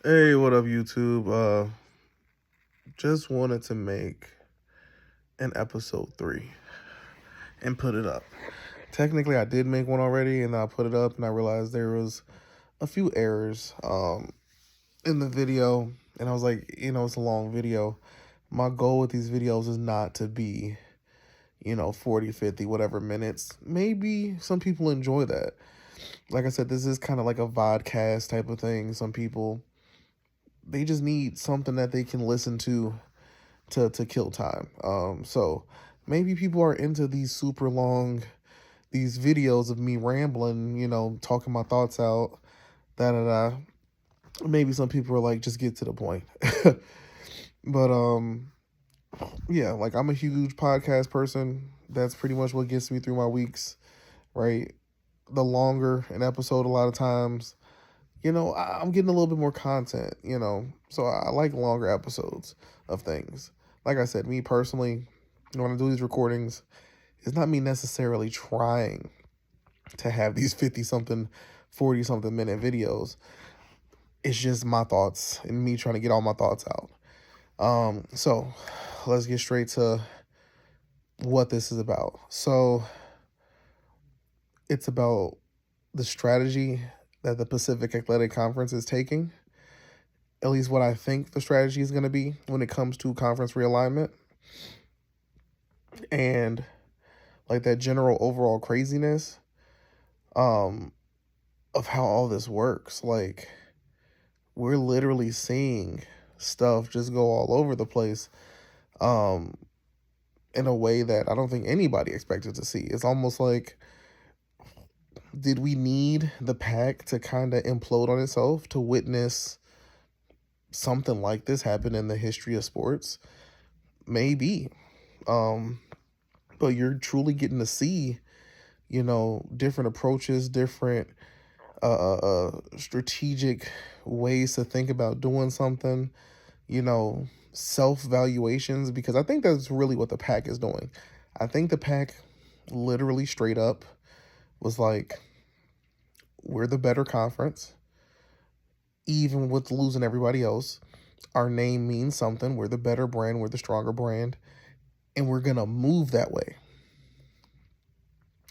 Hey, what up, YouTube? Just wanted to make an episode 3 and put it up. Technically, I did make one already, and I put it up, and I realized there was a few errors in the video, and I was like, it's a long video. My goal with these videos is not to be, 40, 50, whatever minutes. Maybe some people enjoy that. Like I said, this is kind of like a vodcast type of thing. Some people, they just need something that they can listen to kill time. So maybe people are into these super long these videos of me rambling, talking my thoughts out, da da da. Maybe some people are like, just get to the point. But yeah, like I'm a huge podcast person. That's pretty much what gets me through my weeks, right? The longer an episode, a lot of times, I'm getting a little bit more content, So I like longer episodes of things. Like I said, me personally, when I do these recordings, it's not me necessarily trying to have these 50 something, 40 something minute videos. It's just my thoughts and me trying to get all my thoughts out. So let's get straight to what this is about. So it's about the strategy that the Pacific Athletic Conference is taking, at least what I think the strategy is going to be when it comes to conference realignment, and like that general overall craziness of how all this works. Like, we're literally seeing stuff just go all over the place um, in a way that I don't think anybody expected to see. It's almost like, did we need the PAC to kind of implode on itself to witness something like this happen in the history of sports? Maybe. But you're truly getting to see, different approaches, different strategic ways to think about doing something, self-valuations, because I think that's really what the PAC is doing. I think the PAC literally straight up was like, we're the better conference, even with losing everybody else. Our name means something. We're the better brand. We're the stronger brand. And we're going to move that way.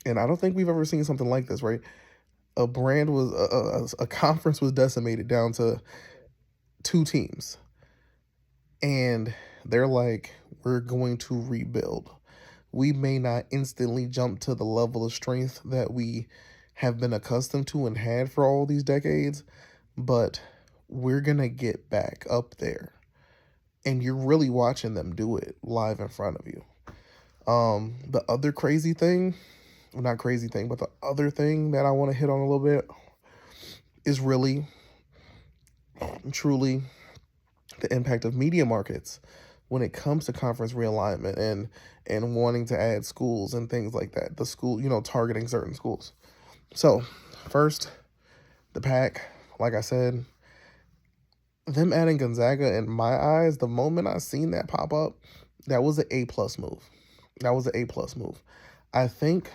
And I don't think we've ever seen something like this, right? A brand was, a conference was decimated down to 2 teams. And they're like, we're going to rebuild. We may not instantly jump to the level of strength that we have been accustomed to and had for all these decades, but we're going to get back up there. And you're really watching them do it live in front of you. The other crazy thing, not crazy thing, but the other thing that I want to hit on a little bit is really, truly the impact of media markets when it comes to conference realignment and wanting to add schools and things like that. The school, targeting certain schools. So first, the PAC, like I said, them adding Gonzaga, in my eyes, the moment I seen that pop up, that was an A+ move. That was an A+ move. I think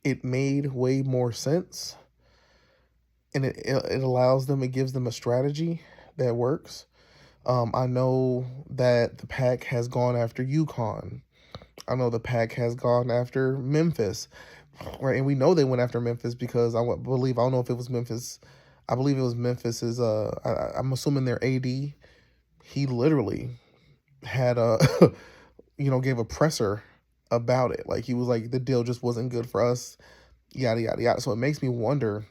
it made way more sense, and it allows them, it gives them a strategy that works. I know that the PAC has gone after UConn. I know the PAC has gone after Memphis, right? And we know they went after Memphis because I don't know if it was Memphis. I believe it was Memphis's. I'm assuming their AD. He literally had a, gave a presser about it. Like, he was like, the deal just wasn't good for us, yada yada yada. So it makes me wonder,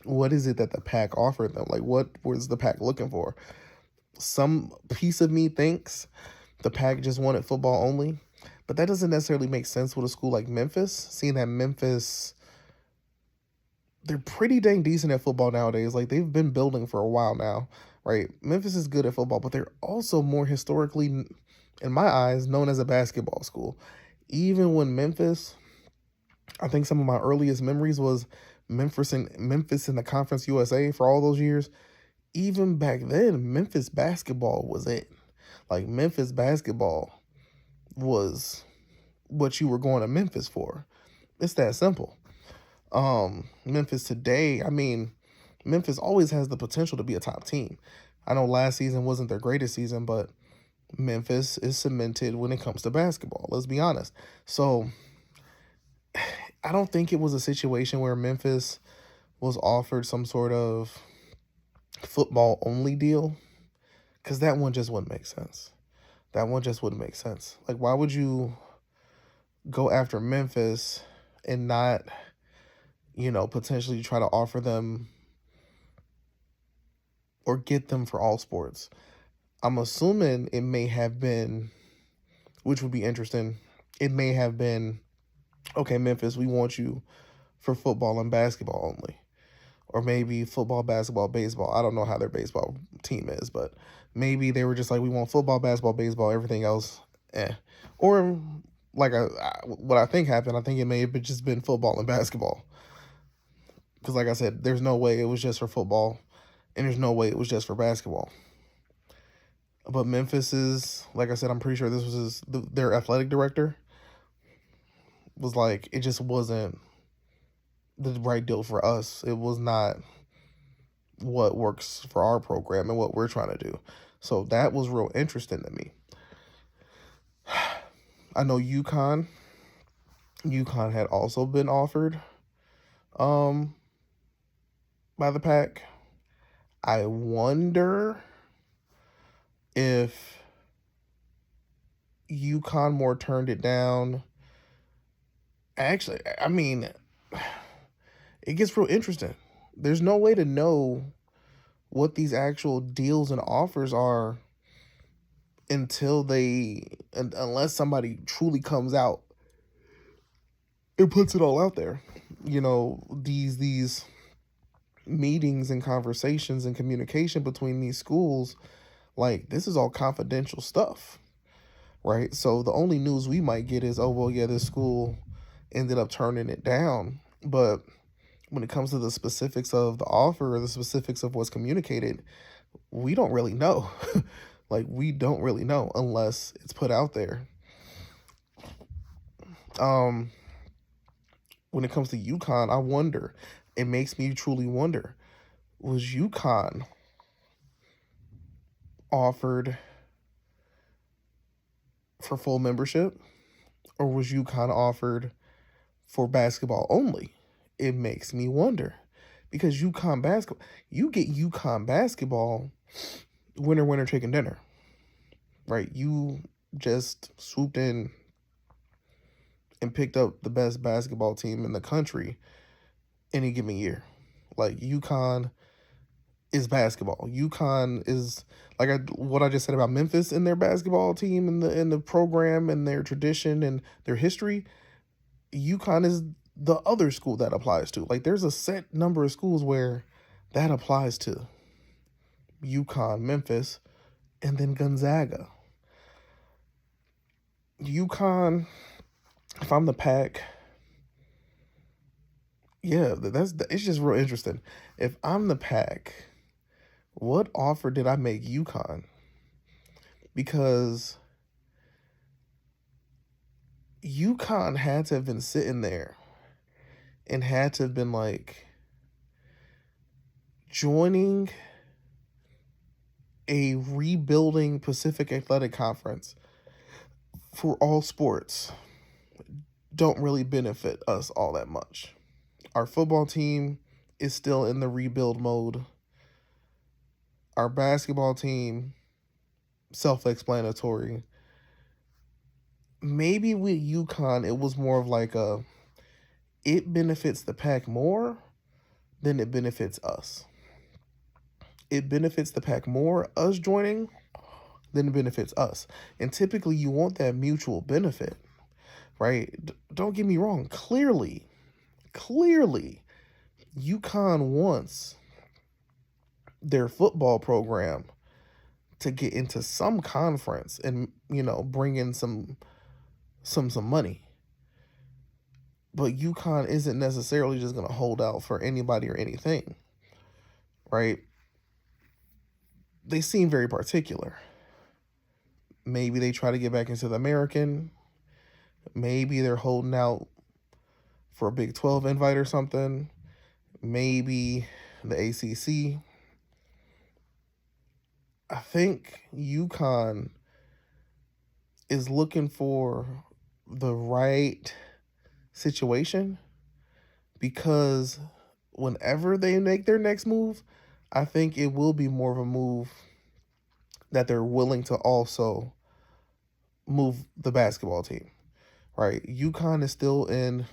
what is it that the PAC offered them? Like, what was the PAC looking for? Some piece of me thinks the PAC just wanted football only, but that doesn't necessarily make sense with a school like Memphis, seeing that Memphis, they're pretty dang decent at football nowadays. Like, they've been building for a while now, right? Memphis is good at football, but they're also more historically, in my eyes, known as a basketball school. Even when Memphis, I think some of my earliest memories was Memphis in the Conference USA for all those years. Even back then, Memphis basketball was it. Like, Memphis basketball was what you were going to Memphis for. It's that simple. Memphis today, I mean, Memphis always has the potential to be a top team. I know last season wasn't their greatest season, but Memphis is cemented when it comes to basketball. Let's be honest. So I don't think it was a situation where Memphis was offered some sort of football only deal, because that one just wouldn't make sense. That one just wouldn't make sense. Like, why would you go after Memphis and not, potentially try to offer them or get them for all sports? I'm assuming it may have been, which would be interesting, it may have been, okay, Memphis, we want you for football and basketball only. Or maybe football, basketball, baseball. I don't know how their baseball team is, but maybe they were just like, we want football, basketball, baseball, everything else, eh. Or like what I think happened, I think it may have just been football and basketball. Because like I said, there's no way it was just for football, and there's no way it was just for basketball. But Memphis is, like I said, I'm pretty sure this was their athletic director was like, it just wasn't the right deal for us. It was not what works for our program and what we're trying to do. So that was real interesting to me. I know UConn had also been offered by the PAC. I wonder if UConn more turned it down. Actually, I mean, it gets real interesting. There's no way to know what these actual deals and offers are unless somebody truly comes out and puts it all out there. These meetings and conversations and communication between these schools, like, this is all confidential stuff, right? So the only news we might get is, oh, well, yeah, this school ended up turning it down. But when it comes to the specifics of the offer or the specifics of what's communicated, we don't really know. Like, we don't really know unless it's put out there. When it comes to UConn, I wonder, it makes me truly wonder, was UConn offered for full membership, or was UConn offered for basketball only? It makes me wonder, because UConn basketball, you get UConn basketball, winner, chicken dinner, right? You just swooped in and picked up the best basketball team in the country any given year. Like, UConn is basketball. UConn is, like, what I just said about Memphis and their basketball team and the program and their tradition and their history. UConn is the other school that applies to. Like, there's a set number of schools where that applies to. UConn, Memphis, and then Gonzaga. UConn, if I'm the PAC, yeah, it's just real interesting. If I'm the PAC, what offer did I make UConn? Because UConn had to have been sitting there and had to have been like, joining a rebuilding Pacific Athletic Conference for all sports don't really benefit us all that much. Our football team is still in the rebuild mode. Our basketball team, self-explanatory. Maybe with UConn, it was more of like it benefits the PAC more than it benefits us. It benefits the PAC more, us joining, than it benefits us. And typically you want that mutual benefit, right? Don't get me wrong. Clearly, UConn wants their football program to get into some conference and, bring in some money. But UConn isn't necessarily just going to hold out for anybody or anything, right? They seem very particular. Maybe they try to get back into the American. Maybe they're holding out for a Big 12 invite or something. Maybe the ACC. I think UConn is looking for the right situation, because whenever they make their next move, I think it will be more of a move that they're willing to also move the basketball team, right? UConn is still in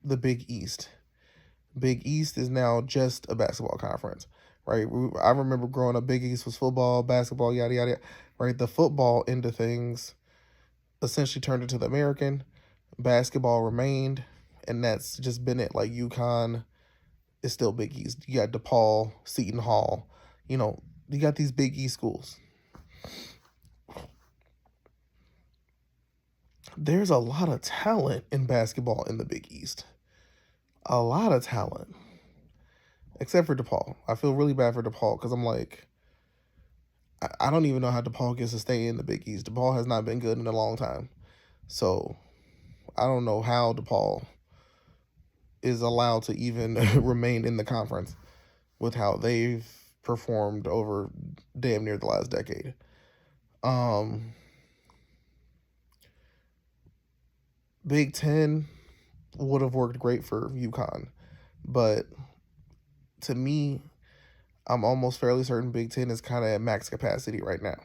the Big East. Big East is now just a basketball conference, right? I remember growing up, Big East was football, basketball, yada, yada, yada, right? The football end of things essentially turned into the American. Basketball remained, and that's just been it. Like, UConn is still Big East. You got DePaul, Seton Hall, you got these Big East schools. There's a lot of talent in basketball in the Big East. A lot of talent. Except for DePaul. I feel really bad for DePaul because I'm like, I don't even know how DePaul gets to stay in the Big East. DePaul has not been good in a long time. So I don't know how DePaul is allowed to even remain in the conference with how they've performed over damn near the last decade. Big Ten would have worked great for UConn, but to me, I'm almost fairly certain Big Ten is kind of at max capacity right now.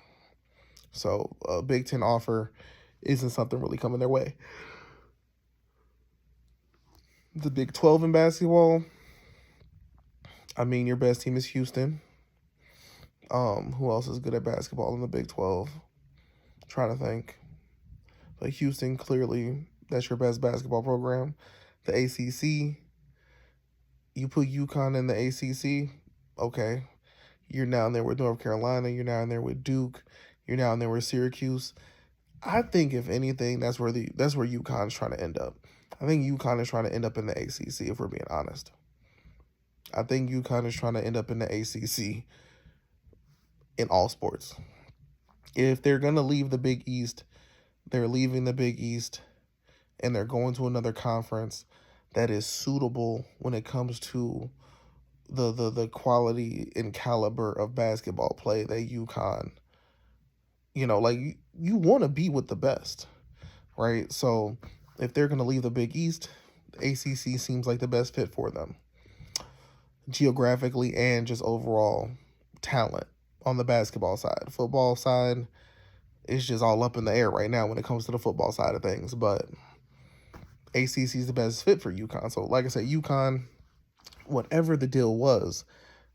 So a Big Ten offer isn't something really coming their way. The Big 12 in basketball, I mean, your best team is Houston. Who else is good at basketball in the Big 12? I'm trying to think. But Houston, clearly, that's your best basketball program. The ACC, you put UConn in the ACC, okay. You're down there with North Carolina. You're down there with Duke. You're down there with Syracuse. I think, if anything, that's where UConn is trying to end up. I think UConn is trying to end up in the ACC, if we're being honest. I think UConn is trying to end up in the ACC in all sports. If they're going to leave the Big East, they're leaving the Big East and they're going to another conference that is suitable when it comes to the quality and caliber of basketball play that UConn, like, you want to be with the best, right? So if they're going to leave the Big East, the ACC seems like the best fit for them, geographically and just overall talent on the basketball side. Football side is just all up in the air right now when it comes to the football side of things, but ACC is the best fit for UConn. So like I said, UConn, whatever the deal was,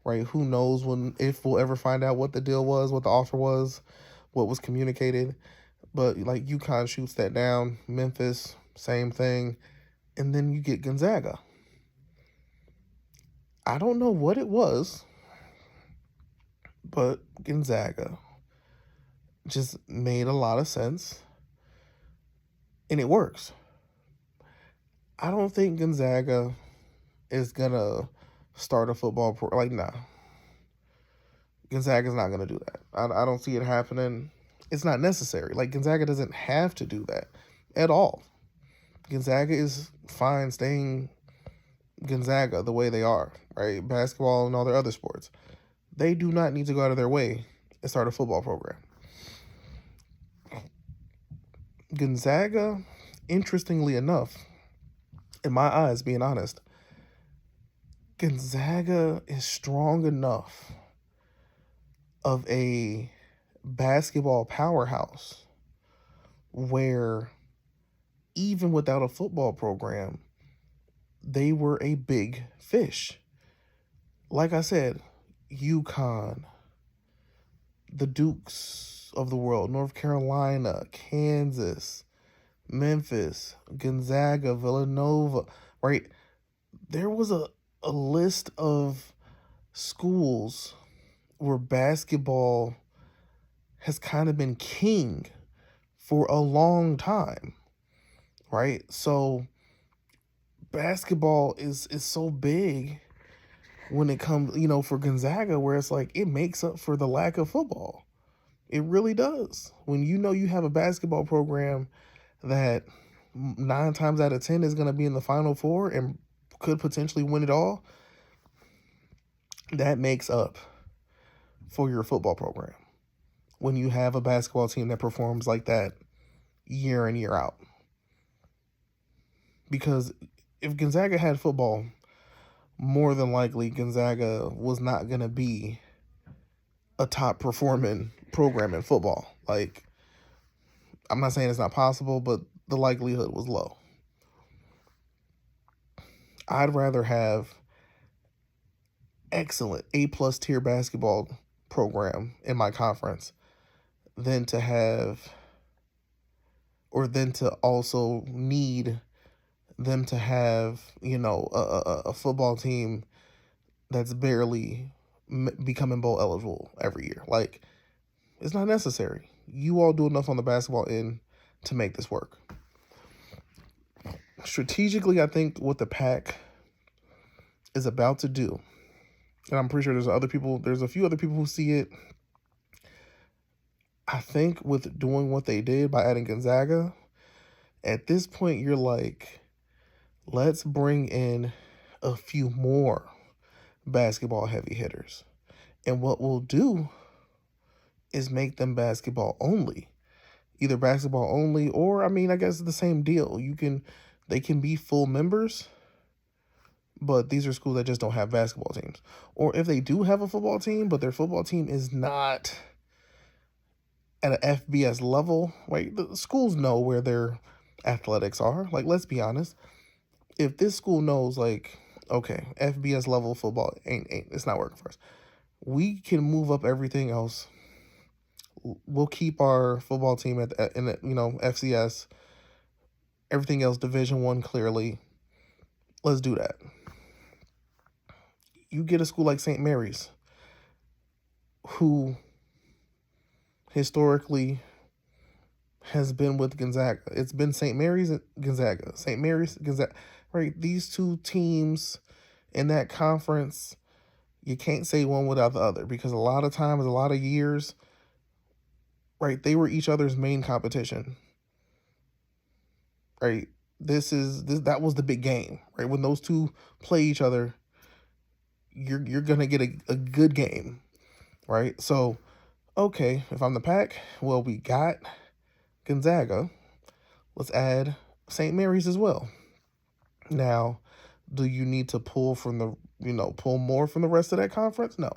right? Who knows if we'll ever find out what the deal was, what the offer was, what was communicated. But like, UConn shoots that down. Memphis, same thing. And then you get Gonzaga. I don't know what it was, but Gonzaga just made a lot of sense. And it works. I don't think Gonzaga is going to start a football nah. Gonzaga's not going to do that. I don't see it happening. It's not necessary. Like, Gonzaga doesn't have to do that at all. Gonzaga is fine staying Gonzaga the way they are, right? Basketball and all their other sports. They do not need to go out of their way and start a football program. Gonzaga, interestingly enough, in my eyes, being honest, Gonzaga is strong enough of a basketball powerhouse where even without a football program, they were a big fish. Like I said, UConn, the Dukes of the world, North Carolina, Kansas, Memphis, Gonzaga, Villanova, right? There was a list of schools where basketball has kind of been king for a long time, right? So basketball is so big when it comes, for Gonzaga, where it's like it makes up for the lack of football. It really does. When you have a basketball program that 9 times out of 10 is going to be in the Final Four and could potentially win it all, That makes up for your football program when you have a basketball team that performs like that year in, year out. Because if Gonzaga had football, more than likely Gonzaga was not going to be a top performing program in football. Like, I'm not saying it's not possible, but the likelihood was low. I'd rather have excellent A+ tier basketball program in my conference than to have, or than to also need them to have, a football team that's barely becoming bowl eligible every year. Like, it's not necessary. You all do enough on the basketball end to make this work. Strategically, I think what the PAC is about to do, and I'm pretty sure there's a few other people who see it. I think with doing what they did by adding Gonzaga, at this point you're like, let's bring in a few more basketball heavy hitters. And what we'll do is make them basketball only. Either basketball only, or I guess it's the same deal. They can be full members, but these are schools that just don't have basketball teams. Or if they do have a football team, but their football team is not at an FBS level, right? The schools know where their athletics are. Like, let's be honest. If this school knows, like, okay, FBS level football ain't it's not working for us, we can move up everything else. We'll keep our football team in FCS. Everything else Division I clearly. Let's do that. You get a school like St. Mary's, who historically has been with Gonzaga. It's been St. Mary's and Gonzaga. St. Mary's, Gonzaga. Right? These two teams in that conference, you can't say one without the other, because a lot of times, a lot of years, right, they were each other's main competition. Right? That was the big game, right? When those two play each other, you're gonna get a good game, right? So, okay, if I'm the PAC, well, we got Gonzaga. Let's add St. Mary's as well. Now, do you need to pull more from the rest of that conference? No.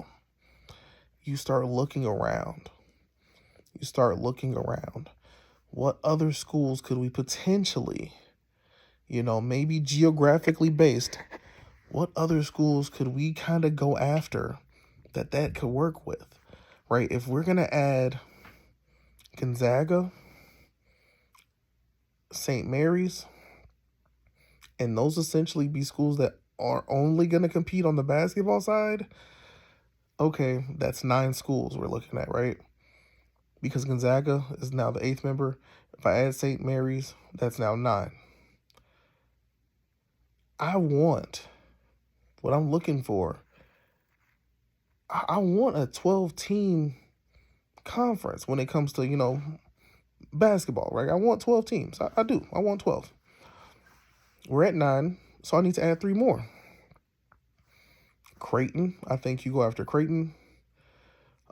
You start looking around. What other schools could we potentially, maybe geographically based, what other schools could we kind of go after that could work with, right? If we're going to add Gonzaga, St. Mary's, and those essentially be schools that are only going to compete on the basketball side, okay, that's 9 schools we're looking at, right? Because Gonzaga is now the 8th member. If I add St. Mary's, that's now 9. What I'm looking for, I want a 12-team conference when it comes to, basketball, right? I want 12 teams. I do. I want 12. We're at 9, so I need to add 3 more. Creighton, I think you go after Creighton.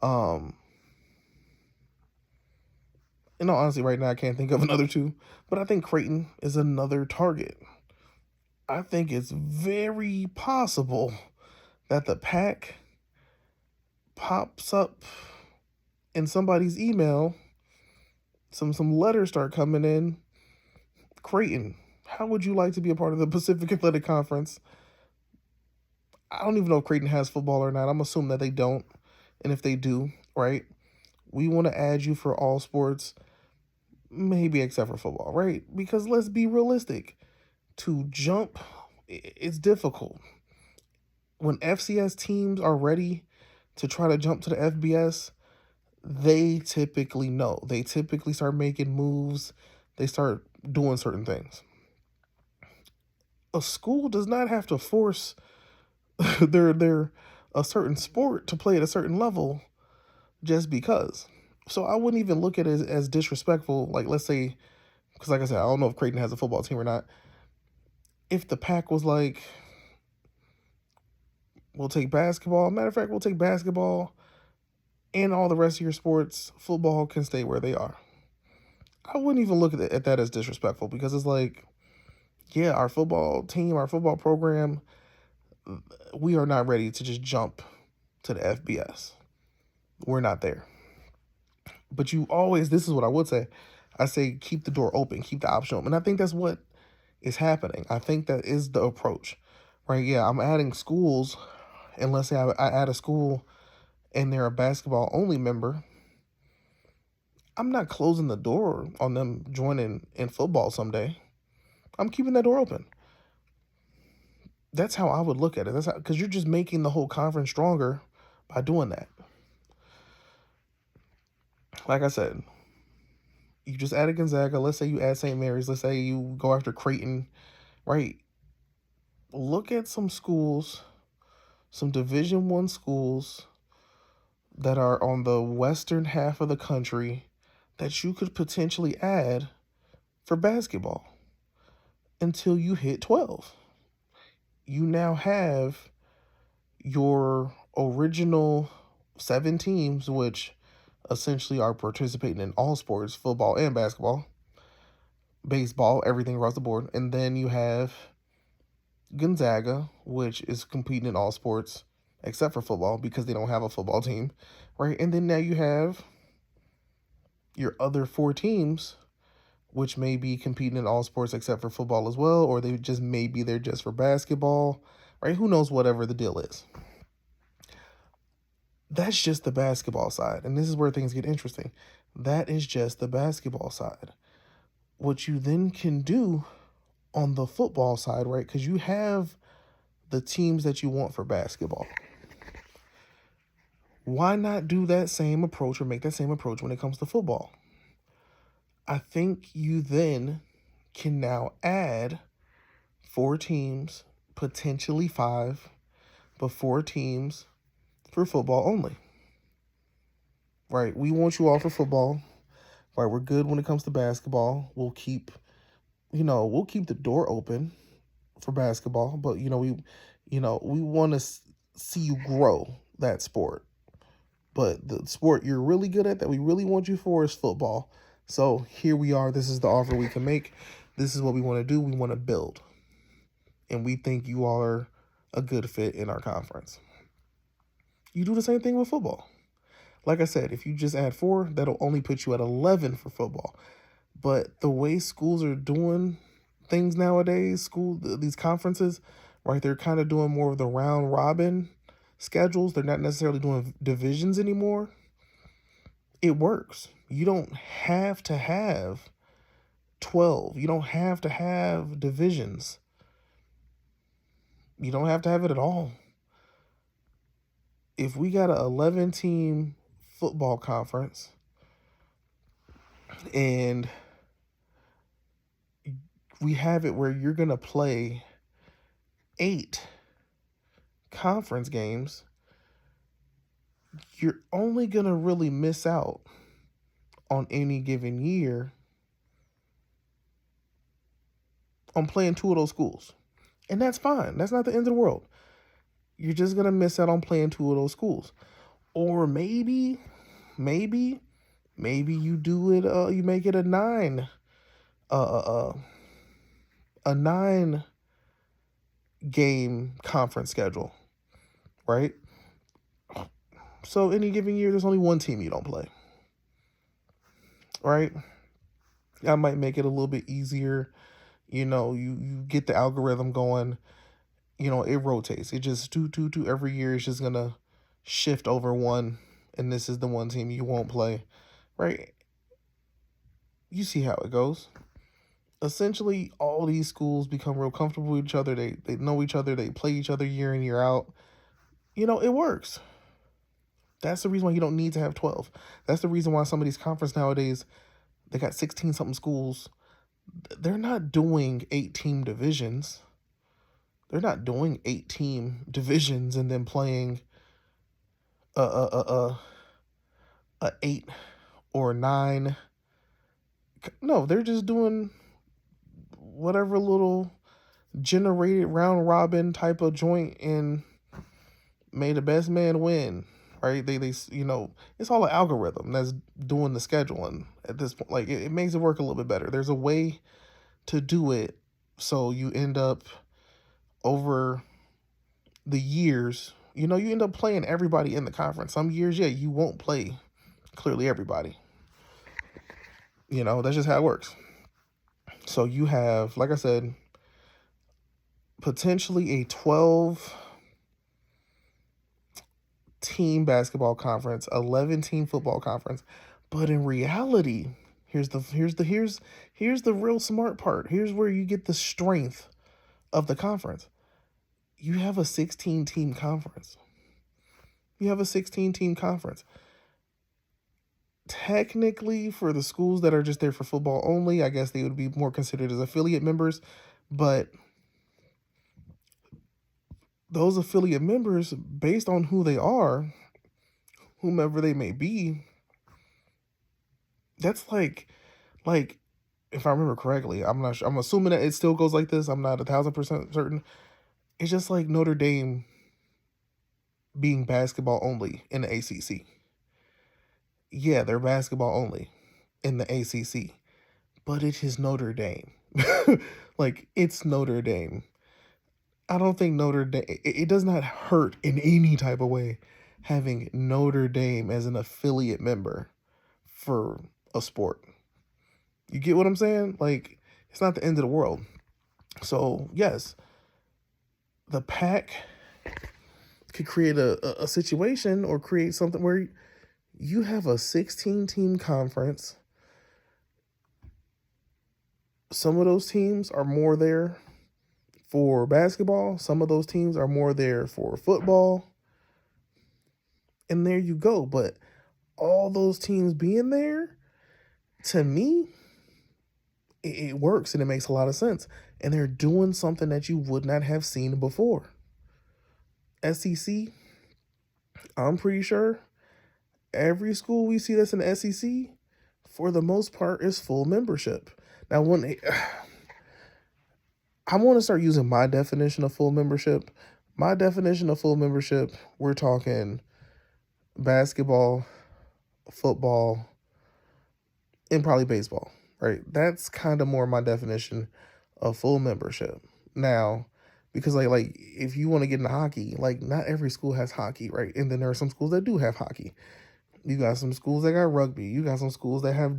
Honestly, right now I can't think of another 2, but I think Creighton is another target. I think it's very possible that the PAC pops up in somebody's email, some letters start coming in. Creighton, how would you like to be a part of the Pacific Athletic Conference? I don't even know if Creighton has football or not. I'm assuming that they don't. And if they do, right, we want to add you for all sports, maybe except for football, right? Because let's be realistic. To jump, it's difficult. When FCS teams are ready to try to jump to the FBS, they typically know. They typically start making moves. They start doing certain things. A school does not have to force their a certain sport to play at a certain level just because. So I wouldn't even look at it as disrespectful. Like, let's say, because like I said, I don't know if Creighton has a football team or not. If the PAC was like, We'll take basketball. Matter of fact, we'll take basketball and all the rest of your sports. Football can stay where they are. I wouldn't even look at that as disrespectful, because it's like, yeah, our football team, our football program, we are not ready to just jump to the FBS. We're not there. But you always, this is what I would say. I say keep the door open, keep the option open. And I think that's what is happening. I think that is the approach, right? Yeah, I'm adding schools, and let's say I add a school and they're a basketball only member. I'm not closing the door on them joining in football someday. I'm keeping that door open. That's how I would look at it. That's because you're just making the whole conference stronger by doing that. Like I said, you just added Gonzaga. Let's say you add St. Mary's. Let's say you go after Creighton, right? Look at some schools, some Division I schools that are on the western half of the country that you could potentially add for basketball until you hit 12. You now have your original 7 teams, which essentially are participating in all sports, football and basketball, baseball, everything across the board. And then you have Gonzaga, which is competing in all sports except for football because they don't have a football team, right? And then now you have your other 4 teams, which may be competing in all sports except for football as well, or they just may be there just for basketball, right? Who knows, whatever the deal is. That's just the basketball side. And this is where things get interesting. That is just the basketball side. What you then can do on the football side, right? Because you have the teams that you want for basketball. Why not do that same approach or make that same approach when it comes to football? I think you then can now add 4 teams, potentially 5, but 4 teams for football only. Right? We want you all for football. Right? We're good when it comes to basketball. We'll keep the door open for basketball, but we want to see you grow that sport. But the sport you're really good at that we really want you for is football. So here we are. This is the offer we can make. This is what we want to do. We want to build. And we think you all are a good fit in our conference. You do the same thing with football. Like I said, if you just add 4, that'll only put you at 11 for football. But the way schools are doing things nowadays, these conferences, right, they're kind of doing more of the round robin schedules. They're not necessarily doing divisions anymore. It works. You don't have to have 12. You don't have to have divisions. You don't have to have it at all. If we got an 11-team football conference and we have it where you're going to play 8 conference games, you're only going to really miss out on any given year on playing 2 of those schools. And that's fine. That's not the end of the world. You're just going to miss out on playing 2 of those schools. Or maybe you do it, you make it a 9 game conference schedule, right? So any given year, there's only 1 team you don't play, right? I might make it a little bit easier. You get the algorithm going. It rotates. It just two every year. It's just gonna shift over 1, and this is the 1 team you won't play, right? You see how it goes. Essentially, all these schools become real comfortable with each other. They know each other. They play each other year in, year out. It works. That's the reason why you don't need to have 12. That's the reason why some of these conferences nowadays, they got 16-something schools. They're not doing 8-team divisions. They're not doing 8-team divisions and then playing a 8 or 9. No, they're just doing whatever little generated round robin type of joint, and May the best man win, right? They it's all an algorithm that's doing the scheduling at this point. Like it makes it work a little bit better. There's a way to do it so you end up over the years, you end up playing everybody in the conference. Some years, yeah, you won't play clearly everybody. That's just how it works. So you have, like I said, potentially a 12 team basketball conference, 11 team football conference. But in reality, here's the real smart part. Here's where you get the strength of the conference. You have a 16 team conference. Technically, for the schools that are just there for football only, I guess they would be more considered as affiliate members. But those affiliate members, based on who they are, whomever they may be, that's like if I remember correctly, I'm not sure. I'm assuming that it still goes like this. I'm not 1,000% certain. It's just like Notre Dame being basketball only in the ACC. Yeah, they're basketball only in the ACC, but it is Notre Dame. Like, it's Notre Dame. I don't think Notre Dame, it does not hurt in any type of way having Notre Dame as an affiliate member for a sport. You get what I'm saying? Like, it's not the end of the world. So, yes, the PAC could create a situation or create something where you have a 16-team conference. Some of those teams are more there for basketball. Some of those teams are more there for football. And there you go. But all those teams being there, to me, it works and it makes a lot of sense. And they're doing something that you would not have seen before. SEC, I'm pretty sure every school we see that's in the SEC, for the most part, is full membership. Now, I want to start using my definition of full membership. My definition of full membership, we're talking basketball, football, and probably baseball, right? That's kind of more my definition of full membership. Now, because like if you want to get into hockey, like not every school has hockey, right? And then there are some schools that do have hockey. You got some schools that got rugby. You got some schools that have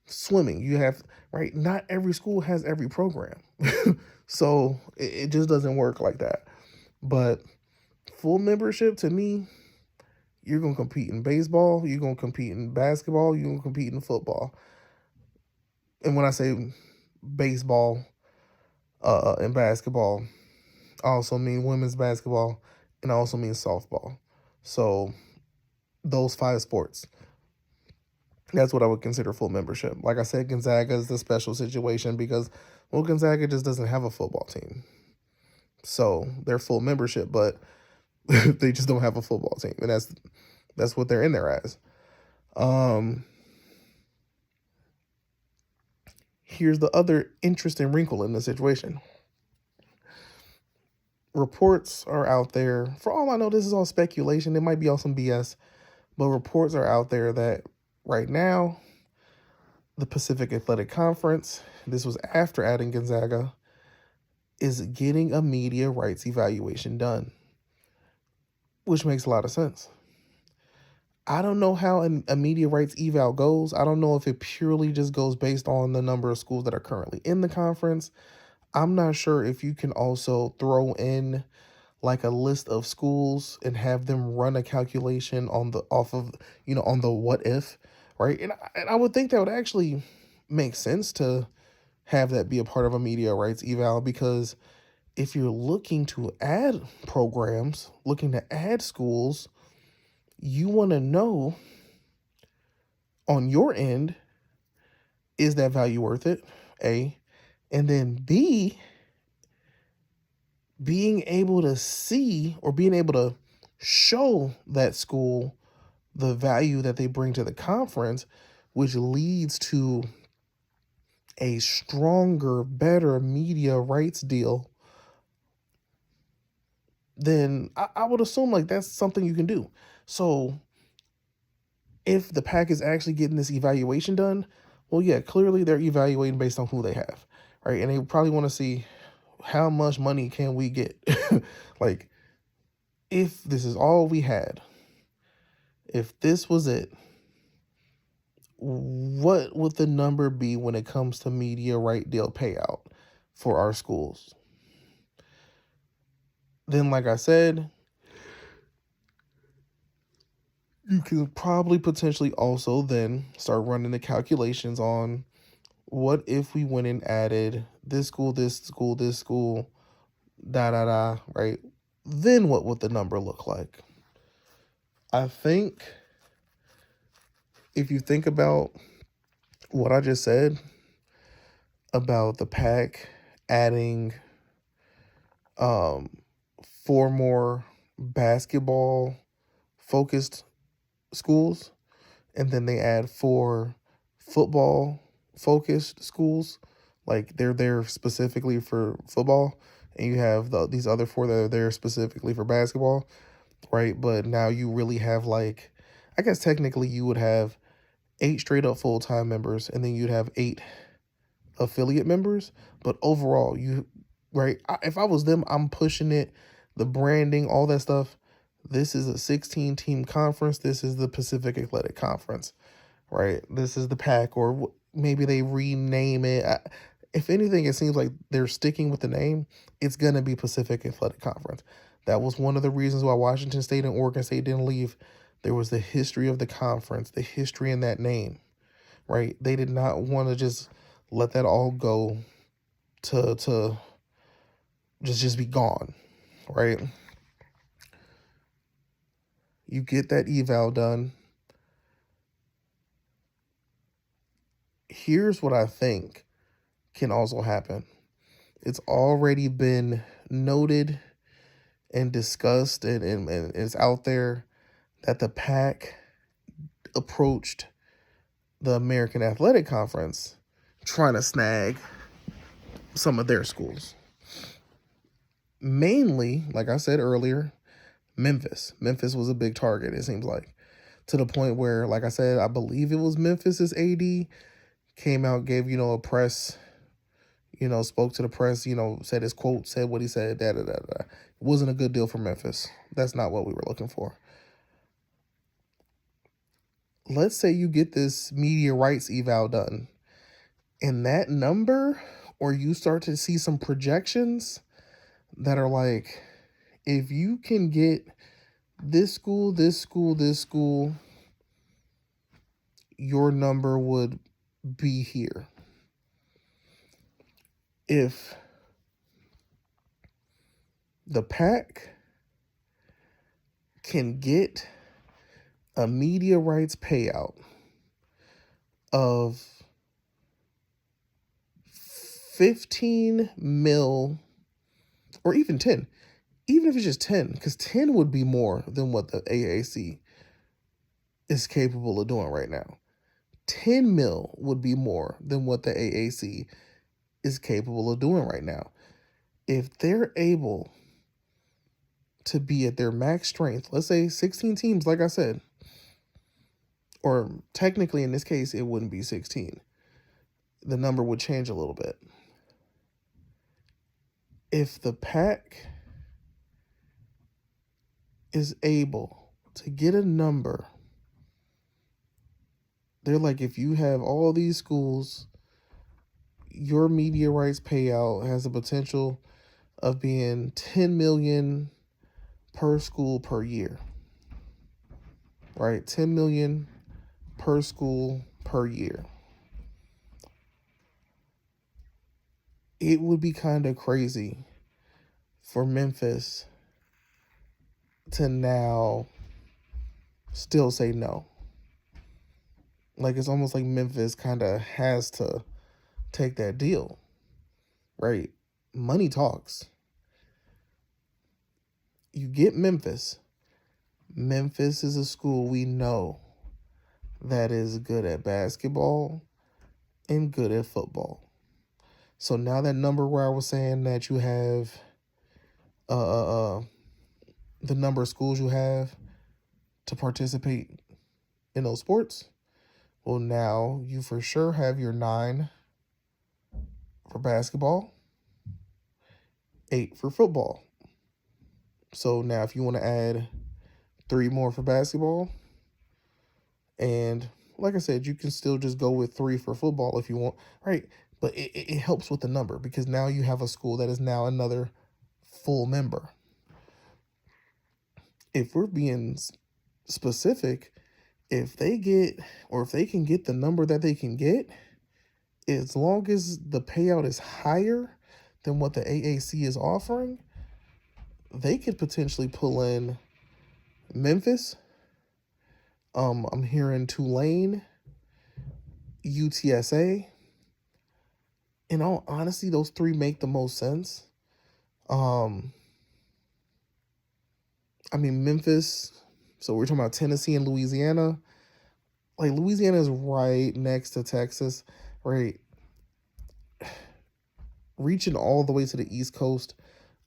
swimming. You have, right? Not every school has every program. So it just doesn't work like that. But full membership, to me, you're going to compete in baseball, you're going to compete in basketball, you're going to compete in football. And when I say baseball and basketball, I also mean women's basketball, and I also mean softball. So those 5 sports, that's what I would consider full membership. Like I said, Gonzaga is the special situation because, well, Gonzaga just doesn't have a football team. So they're full membership, but they just don't have a football team. And that's what they're in there as. Here's the other interesting wrinkle in the situation. Reports are out there. For all I know, this is all speculation. It might be all some BS. But reports are out there that right now, the Pacific Athletic Conference, this was after adding Gonzaga, is getting a media rights evaluation done, which makes a lot of sense. I don't know how a media rights eval goes. I don't know if it purely just goes based on the number of schools that are currently in the conference. I'm not sure if you can also throw in like a list of schools and have them run a calculation on the what if, right? And I would think that would actually make sense to have that be a part of a media rights eval, because if you're looking to add programs, looking to add schools, you want to know on your end, is that value worth it? A. And then B, being able to see or being able to show that school the value that they bring to the conference, which leads to a stronger, better media rights deal then I would assume like that's something you can do. So if the PAC is actually getting this evaluation done, well, yeah, clearly they're evaluating based on who they have, right? And they probably want to see how much money can we get. Like, if this is all we had, if this was it, what would the number be when it comes to media right deal payout for our schools? Then, like I said, you can probably potentially also then start running the calculations on what if we went and added this school, this school, this school, da da da, right? Then what would the number look like? I think if you think about what I just said about the PAC adding um, 4 more basketball focused schools, and then they add 4 football focused schools, like they're there specifically for football, and you have these other 4 that are there specifically for basketball, right? But now you really have, like, I guess technically you would have 8 straight up full-time members, and then you'd have 8 affiliate members. But overall, right, if I was them, I'm pushing it, the branding, all that stuff. This is a 16 team conference. This is the Pacific Athletic Conference, right? This is the PAC, or maybe they rename it. If anything, it seems like they're sticking with the name. It's going to be Pacific Athletic Conference. That was one of the reasons why Washington State and Oregon State didn't leave. There was the history of the conference, the history in that name, right? They did not want to just let that all go to just be gone, right? You get that eval done. Here's what I think can also happen. It's already been noted and discussed, and it's out there that the PAC approached the American Athletic Conference trying to snag some of their schools. Mainly, like I said earlier, Memphis. Memphis was a big target, it seems like, to the point where, like I said, I believe it was Memphis's AD came out, gave, a press, spoke to the press, said his quote, said what he said, da da da da. It wasn't a good deal for Memphis. That's not what we were looking for. Let's say you get this media rights eval done, and that number, or you start to see some projections that are like, if you can get this school, this school, this school, your number would be here. If the PAC can get a media rights payout of 15 mil, or even 10, even if it's just 10, because 10 would be more than what the AAC is capable of doing right now. 10 mil would be more than what the AAC is capable of doing right now. If they're able to be at their max strength, let's say 16 teams, like I said, or technically in this case, it wouldn't be 16. The number would change a little bit. If the PAC is able to get a number, they're like, if you have all these schools, your media rights payout has the potential of being 10 million per school per year, right? 10 million per school per year. It would be kind of crazy for Memphis to now still say no. Like, it's almost like Memphis kind of has to take that deal, right? Money talks. You get Memphis. Memphis is a school we know that is good at basketball and good at football. So now that number where I was saying that you have the number of schools you have to participate in those sports, well, now you for sure have your 9 for basketball, 8 for football. So now if you want to add 3 more for basketball, and like I said, you can still just go with 3 for football if you want, right? But it helps with the number because now you have a school that is now another full member. If we're being specific, if they get, or if they can get the number that they can get, as long as the payout is higher than what the AAC is offering, they could potentially pull in Memphis. I'm hearing Tulane, UTSA. In all honesty, those 3 make the most sense. I mean, Memphis, so we're talking about Tennessee and Louisiana. Like, Louisiana is right next to Texas, right? Reaching all the way to the East Coast,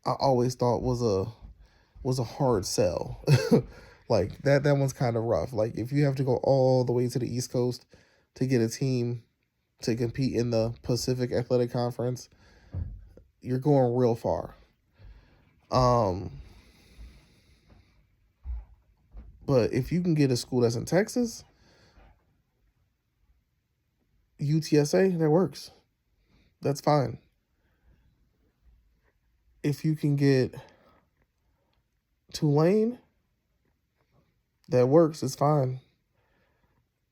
I always thought was a hard sell. Like, that one's kind of rough. Like, if you have to go all the way to the East Coast to get a team to compete in the Pacific Athletic Conference, you're going real far. But if you can get a school that's in Texas, UTSA, that works. That's fine. If you can get Tulane, that works. It's fine.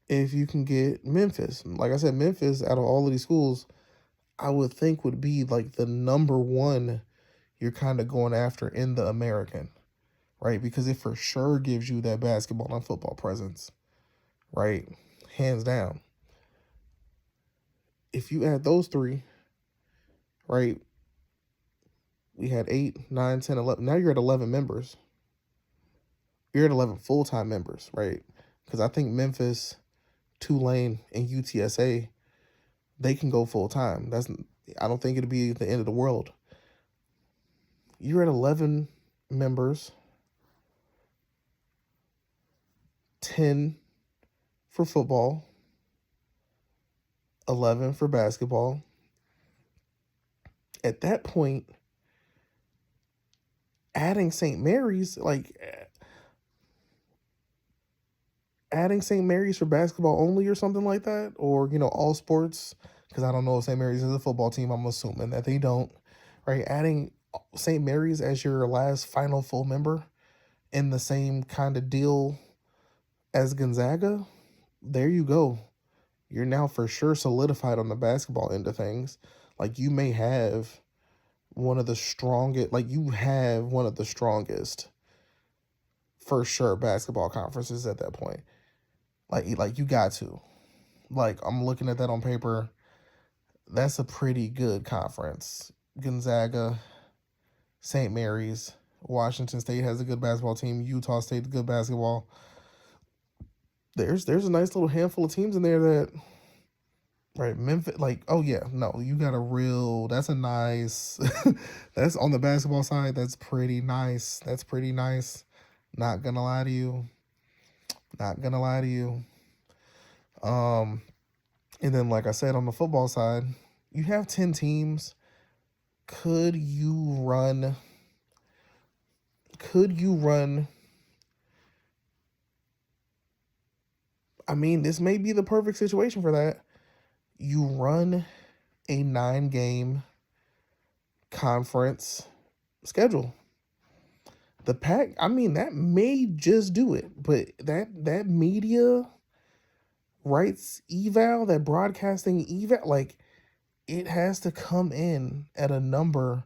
If you can get Memphis, like I said, Memphis, out of all of these schools, I would think would be like the number one you're kind of going after in the American, right? Because it for sure gives you that basketball and football presence, right? Hands down. If you add those 3, right, we had 8, 9, 10, 11. Now you're at 11 members. You're at 11 full-time members, right? Because I think Memphis, Tulane, and UTSA, they can go full-time. I don't think it'll be the end of the world. You're at 11 members, 10 for football, 11 for basketball. At that point, adding St. Mary's, adding St. Mary's for basketball only or something like that, or, all sports, because I don't know if St. Mary's is a football team. I'm assuming that they don't, right? Adding St. Mary's as your last final full member in the same kind of deal as Gonzaga, there you go. You're now for sure solidified on the basketball end of things. Like, you may have one of the strongest, for sure, basketball conferences at that point. Like you got to. Like, I'm looking at that on paper. That's a pretty good conference. Gonzaga, St. Mary's, Washington State has a good basketball team. Utah State, good basketball. There's a nice little handful of teams in there that, right, Memphis, oh yeah, no, you got that's a nice, that's on the basketball side, that's pretty nice. Not gonna lie to you. And then, like I said, on the football side, you have 10 teams. Could you run I mean, this may be the perfect situation for that. You run a 9-game conference schedule. The PAC, I mean, that may just do it, but that media rights eval, that broadcasting eval, it has to come in at a number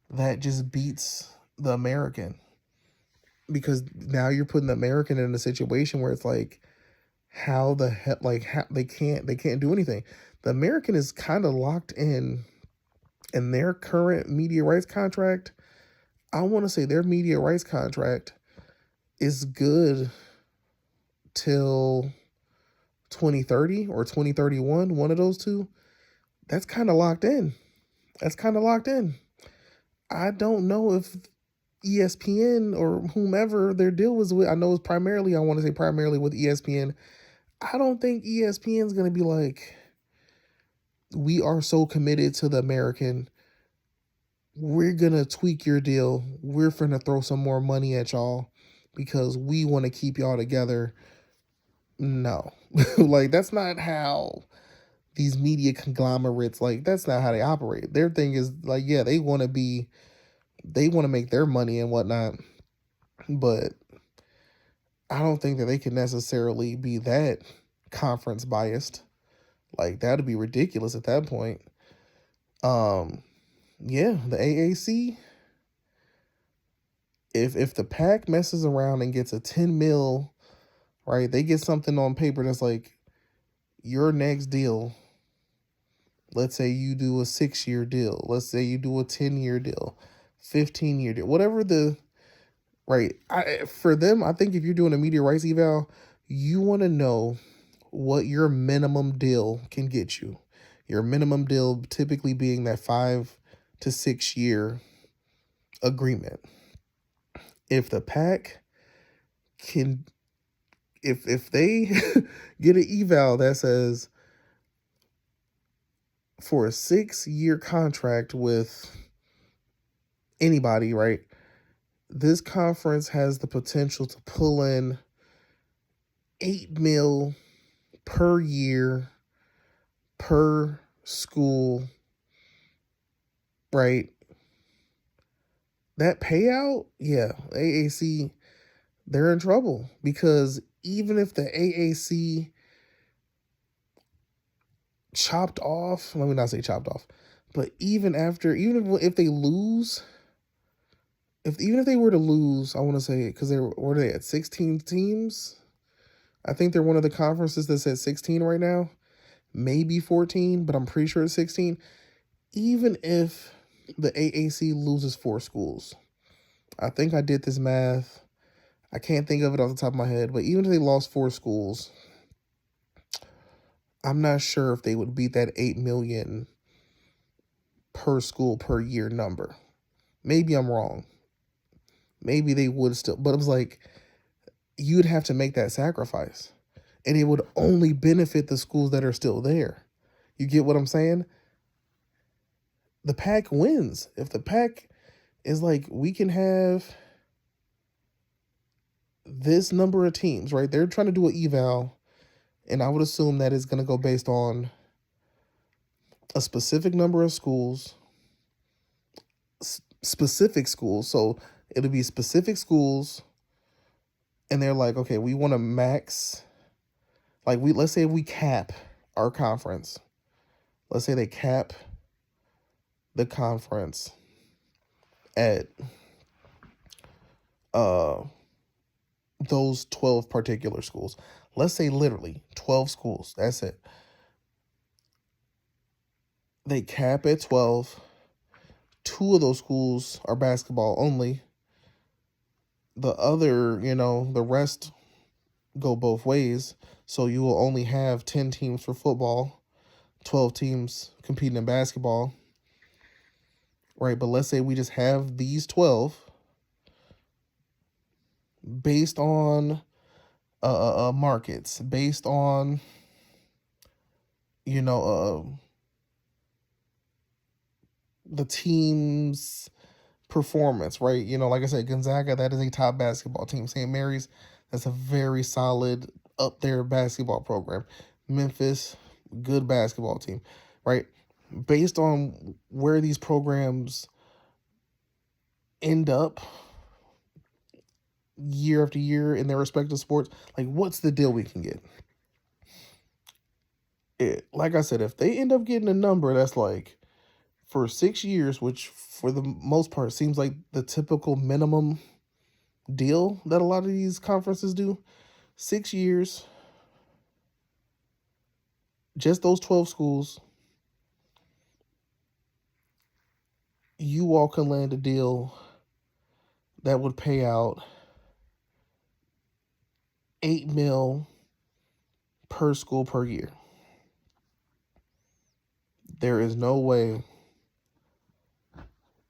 that just beats the American. Because now you're putting the American in a situation where it's like, how the hell, how they can't do anything. The American is kind of locked in their current media rights contract. I want to say their media rights contract is good till 2030 or 2031, one of those two. That's kind of locked in. I don't know if ESPN or whomever their deal was with, I know it's primarily, I want to say primarily with ESPN. I don't think ESPN's going to be like, we are so committed to the American, we're going to tweak your deal. We're going to throw some more money at y'all because we want to keep y'all together. No. Like, that's not how these media conglomerates, like, that's not how they operate. Their thing is like, yeah, they want to make their money and whatnot, but I don't think that they can necessarily be that conference biased. Like, that'd be ridiculous at that point. Um, yeah, the AAC. If the PAC messes around and gets a 10 mil, right? They get something on paper that's like, your next deal. Let's say you do a 6-year deal. Let's say you do a 10-year deal, 15-year deal, whatever the right. For them, I think if you're doing a media rights eval, you want to know what your minimum deal can get you. Your minimum deal typically being that 5 to 6 year agreement. If the PAC can, if they get an eval that says for a 6-year contract with anybody, right? This conference has the potential to pull in 8 mil per year per school, right? That payout, yeah, AAC, they're in trouble because even if the AAC chopped off, let me not say chopped off, but even if they lose, even if they were to lose, I want to say, because were they at 16 teams? I think they're one of the conferences that's at 16 right now, maybe 14, but I'm pretty sure it's 16. Even if the AAC loses 4 schools, I think I did this math. I can't think of it off the top of my head, but even if they lost 4 schools, I'm not sure if they would beat that 8 million per school per year number. Maybe I'm wrong. Maybe they would still, but it was like, you'd have to make that sacrifice. And it would only benefit the schools that are still there. You get what I'm saying? The PAC wins. If the PAC is like, we can have this number of teams, right? They're trying to do an eval, and I would assume that is going to go based on a specific number of schools, specific schools. So it'll be specific schools, and they're like, okay, we want to max, like, let's say we cap our conference. Let's say they cap the conference at those 12 particular schools. Let's say literally 12 schools. That's it. They cap at 12. 2 of those schools are basketball only. The other, the rest go both ways. So you will only have 10 teams for football, 12 teams competing in basketball. Right, but let's say we just have these 12 based on markets, based on, the team's performance, right? Like I said, Gonzaga, that is a top basketball team. St. Mary's, that's a very solid up there basketball program. Memphis, good basketball team, right? Based on where these programs end up year after year in their respective sports, like, what's the deal we can get? Like I said, if they end up getting a number that's like, for 6 years, which for the most part seems like the typical minimum deal that a lot of these conferences do, 6 years, just those 12 schools, you all can land a deal that would pay out 8 mil per school per year. There is no way.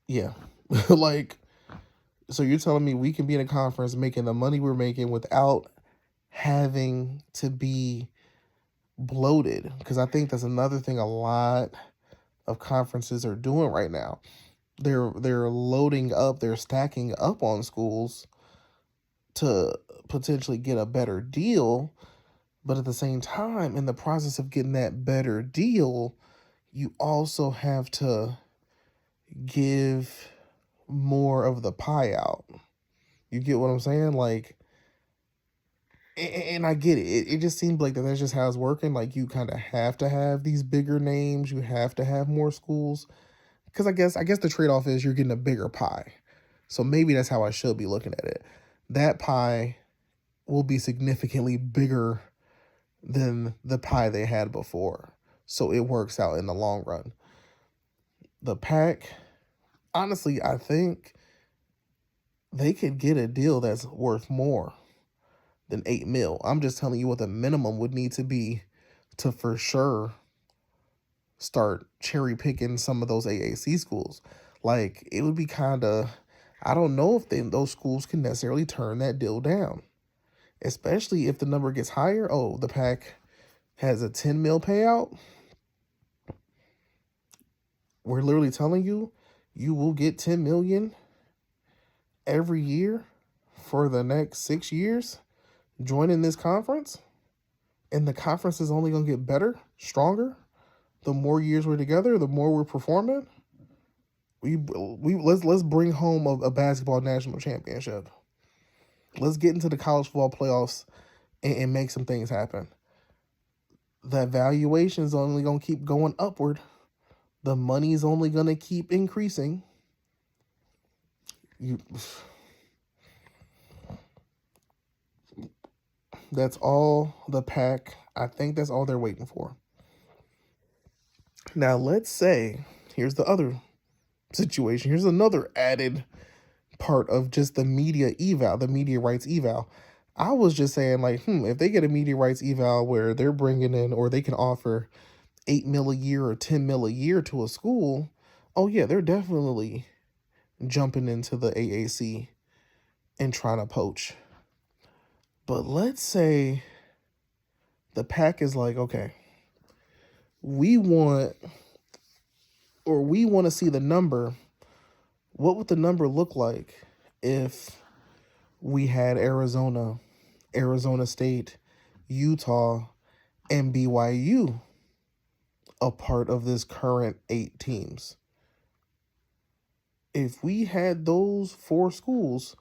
Yeah. Like, So you're telling me we can be in a conference making the money we're making without having to be bloated? Because I think that's another thing a lot of conferences are doing right now. They're loading up, they're stacking up on schools to potentially get a better deal, but at the same time, in the process of getting that better deal, you also have to give more of the pie out. You get what I'm saying? Like, and I get it. It just seems like that's just how it's working. Like, you kind of have to have these bigger names. You have to have more schools. Because I guess the trade off is you're getting a bigger pie. So maybe that's how I should be looking at it. That pie will be significantly bigger than the pie they had before. So it works out in the long run. The PAC, honestly, I think they could get a deal that's worth more than 8 mil. I'm just telling you what the minimum would need to be to for sure start cherry picking some of those AAC schools. Like, it would be kind of, I don't know if those schools can necessarily turn that deal down, especially if the number gets higher. Oh, the PAC has a 10 mil payout. We're literally telling you, you will get 10 million every year for the next 6 years joining this conference. And the conference is only going to get better, stronger. The more years we're together, the more we're performing. Let's bring home a basketball national championship. Let's get into the college football playoffs and make some things happen. The valuation is only going to keep going upward. The money's only going to keep increasing. That's all the PAC. I think that's all they're waiting for. Now, let's say, here's the other situation. Here's another added part of just the media eval, the media rights eval. I was just saying, like, if they get a media rights eval where they're bringing in, or they can offer 8 mil a year or 10 mil a year to a school, oh yeah, they're definitely jumping into the AAC and trying to poach. But let's say the PAC is like, okay, we want to see the number. What would the number look like if we had Arizona, Arizona State, Utah, and BYU a part of this current 8 teams? If we had those 4 schools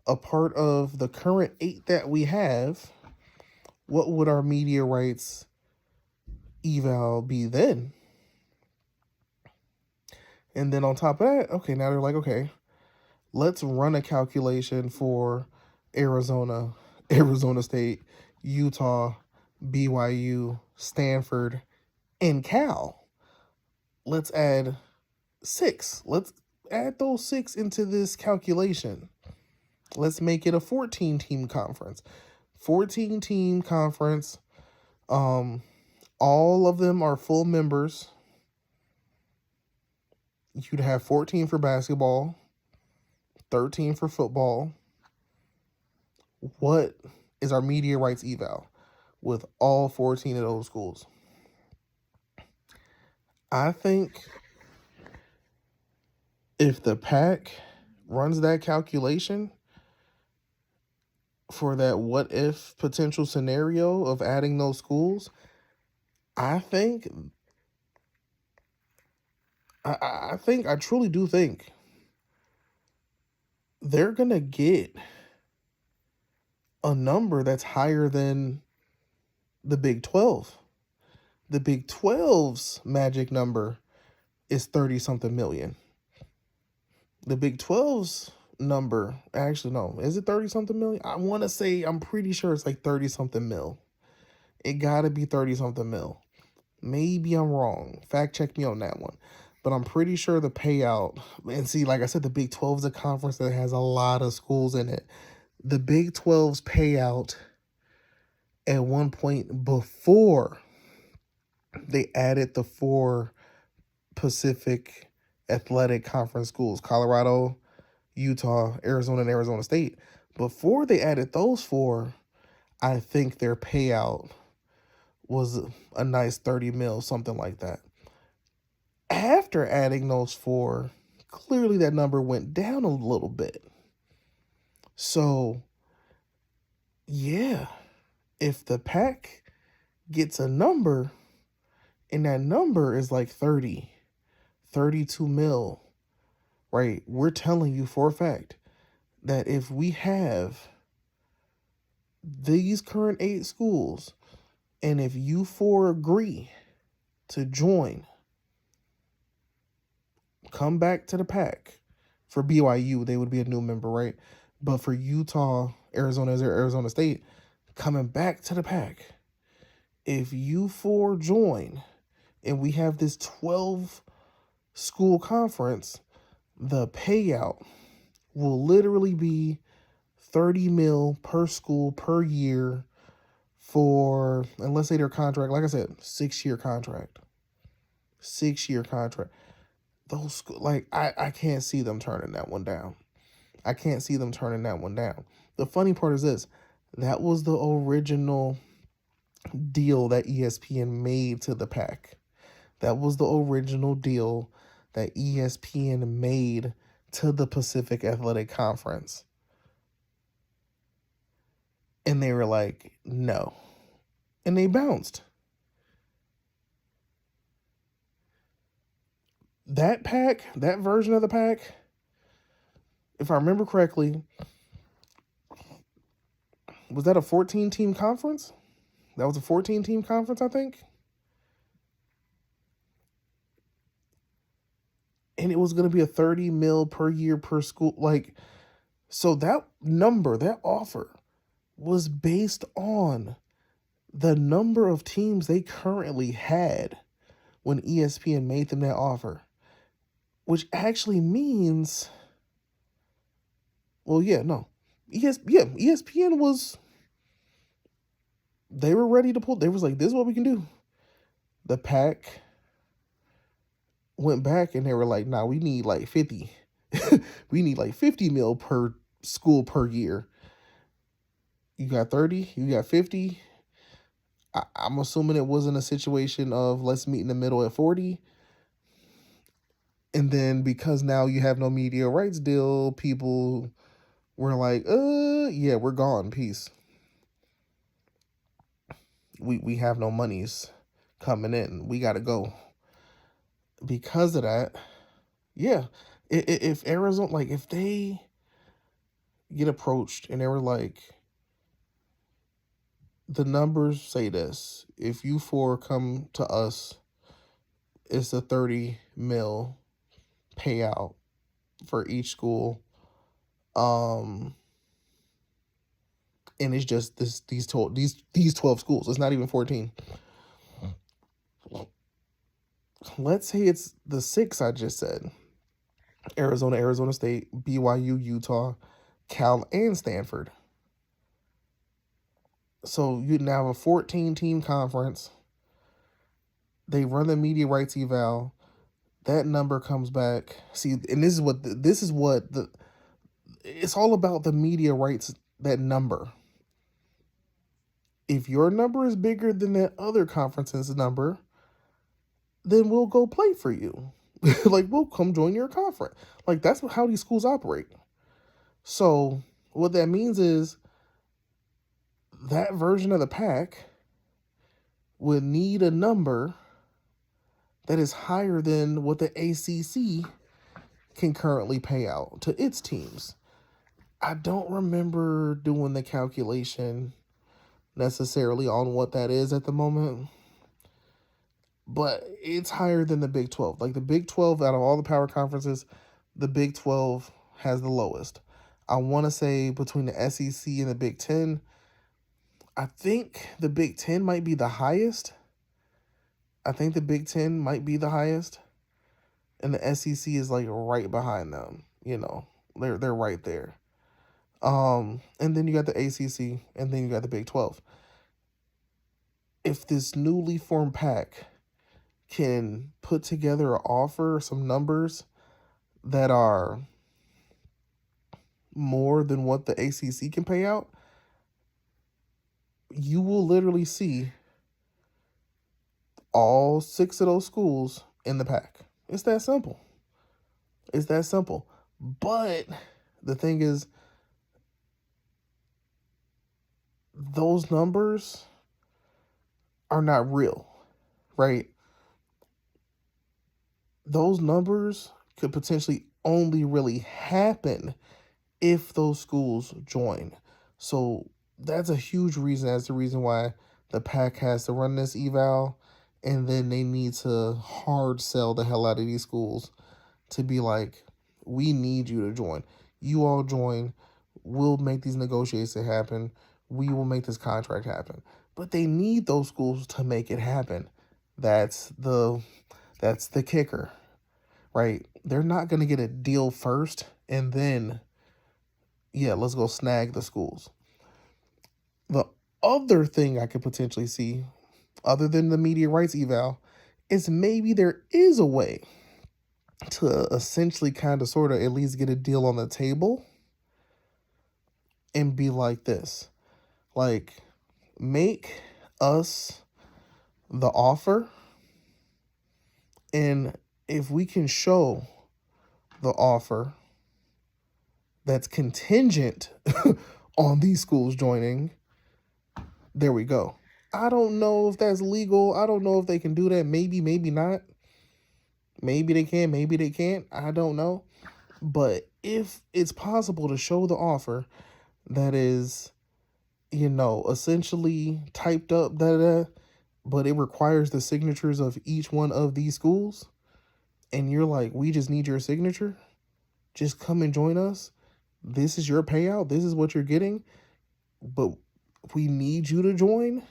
a part of the current 8 that we have, what would our media rights eval be then? And then on top of that, okay, now they're like, okay, let's run a calculation for Arizona, Arizona State, Utah, BYU, Stanford, and Cal. Let's add 6. Let's add those 6 into this calculation. Let's make it a 14-team conference. 14-team conference. All of them are full members. You'd have 14 for basketball, 13 for football. What is our media rights eval with all 14 of those schools? I think if the PAC runs that calculation for that what if potential scenario of adding those schools, I truly do think they're going to get a number that's higher than the Big 12. The Big 12's magic number is 30 something million. The Big 12's number, actually, no, is it 30 something million? I want to say, I'm pretty sure it's like 30 something mil. It got to be 30 something mil. Maybe I'm wrong. Fact check me on that one. But I'm pretty sure the payout, and see, like I said, the Big 12 is a conference that has a lot of schools in it. The Big 12's payout at one point before they added the 4 Pacific Athletic Conference schools, Colorado, Utah, Arizona, and Arizona State. Before they added those four, I think their payout was a nice 30 mil, something like that. After adding those four, clearly that number went down a little bit. So, yeah, if the PAC gets a number and that number is like 30, 32 mil, right? We're telling you for a fact that if we have these current 8 schools and if you four agree to join, come back to the PAC. For BYU, they would be a new member, right? But for Utah, Arizona, Arizona State, coming back to the PAC, if you four join and we have this 12 school conference, the payout will literally be 30 mil per school per year for, and let's say their contract, like I said, 6-year contract. 6-year contract. Those, like, I can't see them turning that one down. I can't see them turning that one down. The funny part is this. That was the original deal that ESPN made to the PAC. That was the original deal that ESPN made to the Pacific Athletic Conference. And they were like, no. And they bounced. That PAC, that version of the PAC, if I remember correctly, was that a 14-team conference? That was a 14-team conference, I think. And it was going to be a 30 mil per year per school. Like, so that number, that offer was based on the number of teams they currently had when ESPN made them that offer, which actually means, well, yeah, no, ESPN was, they were ready to pull. They was like, this is what we can do. The PAC went back and they were like, nah, we need like 50. We need like 50 mil per school per year. You got 30, you got 50. I'm assuming it wasn't a situation of let's meet in the middle at 40. And then because now you have no media rights deal, people were like, yeah, we're gone. Peace. We have no monies coming in. We got to go. Because of that, yeah. If Arizona, like, if they get approached and they were like, the numbers say this, if you four come to us, it's a 30 mil payout for each school. And it's just these 12 schools. It's not even 14. Let's say it's the 6 I just said. Arizona, Arizona State, BYU, Utah, Cal, and Stanford. So you now have a 14-team conference. They run the media rights eval. That number comes back. See, and this is what it's all about, the media rights, that number. If your number is bigger than that other conference's number, then we'll go play for you. Like, we'll come join your conference. Like, that's how these schools operate. So what that means is that version of the PAC would need a number that is higher than what the ACC can currently pay out to its teams. I don't remember doing the calculation necessarily on what that is at the moment, but it's higher than the Big 12. Like, the Big 12, out of all the power conferences, the Big 12 has the lowest. I want to say between the SEC and the Big 10, I think the Big 10 might be the highest. I think the Big 10 might be the highest. And the SEC is like right behind them. You know, they're right there. And then you got the ACC, and then you got the Big 12. If this newly formed PAC can put together an offer, some numbers that are more than what the ACC can pay out, you will literally see all 6 of those schools in the PAC. It's that simple. It's that simple. But the thing is, those numbers are not real, right? Those numbers could potentially only really happen if those schools join. So that's a huge reason. That's the reason why the PAC has to run this eval, and then they need to hard sell the hell out of these schools to be like, we need you to join. You all join. We'll make these negotiations happen. We will make this contract happen. But they need those schools to make it happen. That's the kicker, right? They're not going to get a deal first and then, yeah, let's go snag the schools. The other thing I could potentially see, other than the media rights eval, is maybe there is a way to essentially kind of sort of at least get a deal on the table and be like this. Like, make us the offer, and if we can show the offer that's contingent on these schools joining, there we go. I don't know if that's legal. I don't know if they can do that. Maybe, maybe not. Maybe they can, maybe they can't. I don't know. But if it's possible to show the offer that is, essentially typed up, but it requires the signatures of each one of these schools, and you're like, we just need your signature, just come and join us. This is your payout. This is what you're getting, but we need you to join.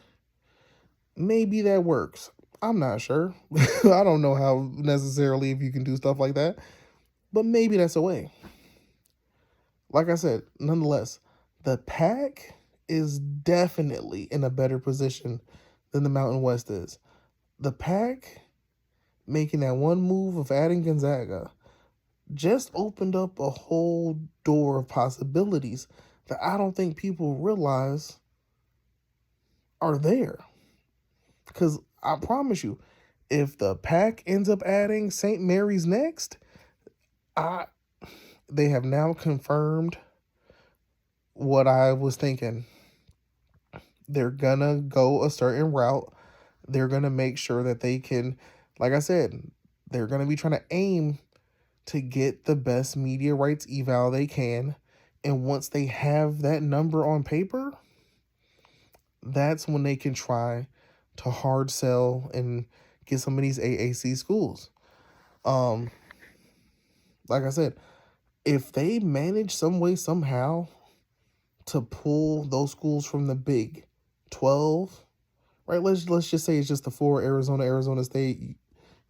Maybe that works. I'm not sure. I don't know how necessarily if you can do stuff like that, but maybe that's a way. Like I said, nonetheless, the PAC is definitely in a better position than the Mountain West is. The PAC making that one move of adding Gonzaga just opened up a whole door of possibilities that I don't think people realize are there. Because I promise you, if the PAC ends up adding St. Mary's next, they have now confirmed what I was thinking. They're gonna go a certain route. They're gonna make sure that they can, like I said, they're gonna be trying to aim to get the best media rights eval they can. And once they have that number on paper, that's when they can try to hard sell and get some of these AAC schools. Like I said, if they manage some way, somehow, to pull those schools from the Big 12, right? Let's just say it's just the 4: Arizona, Arizona State,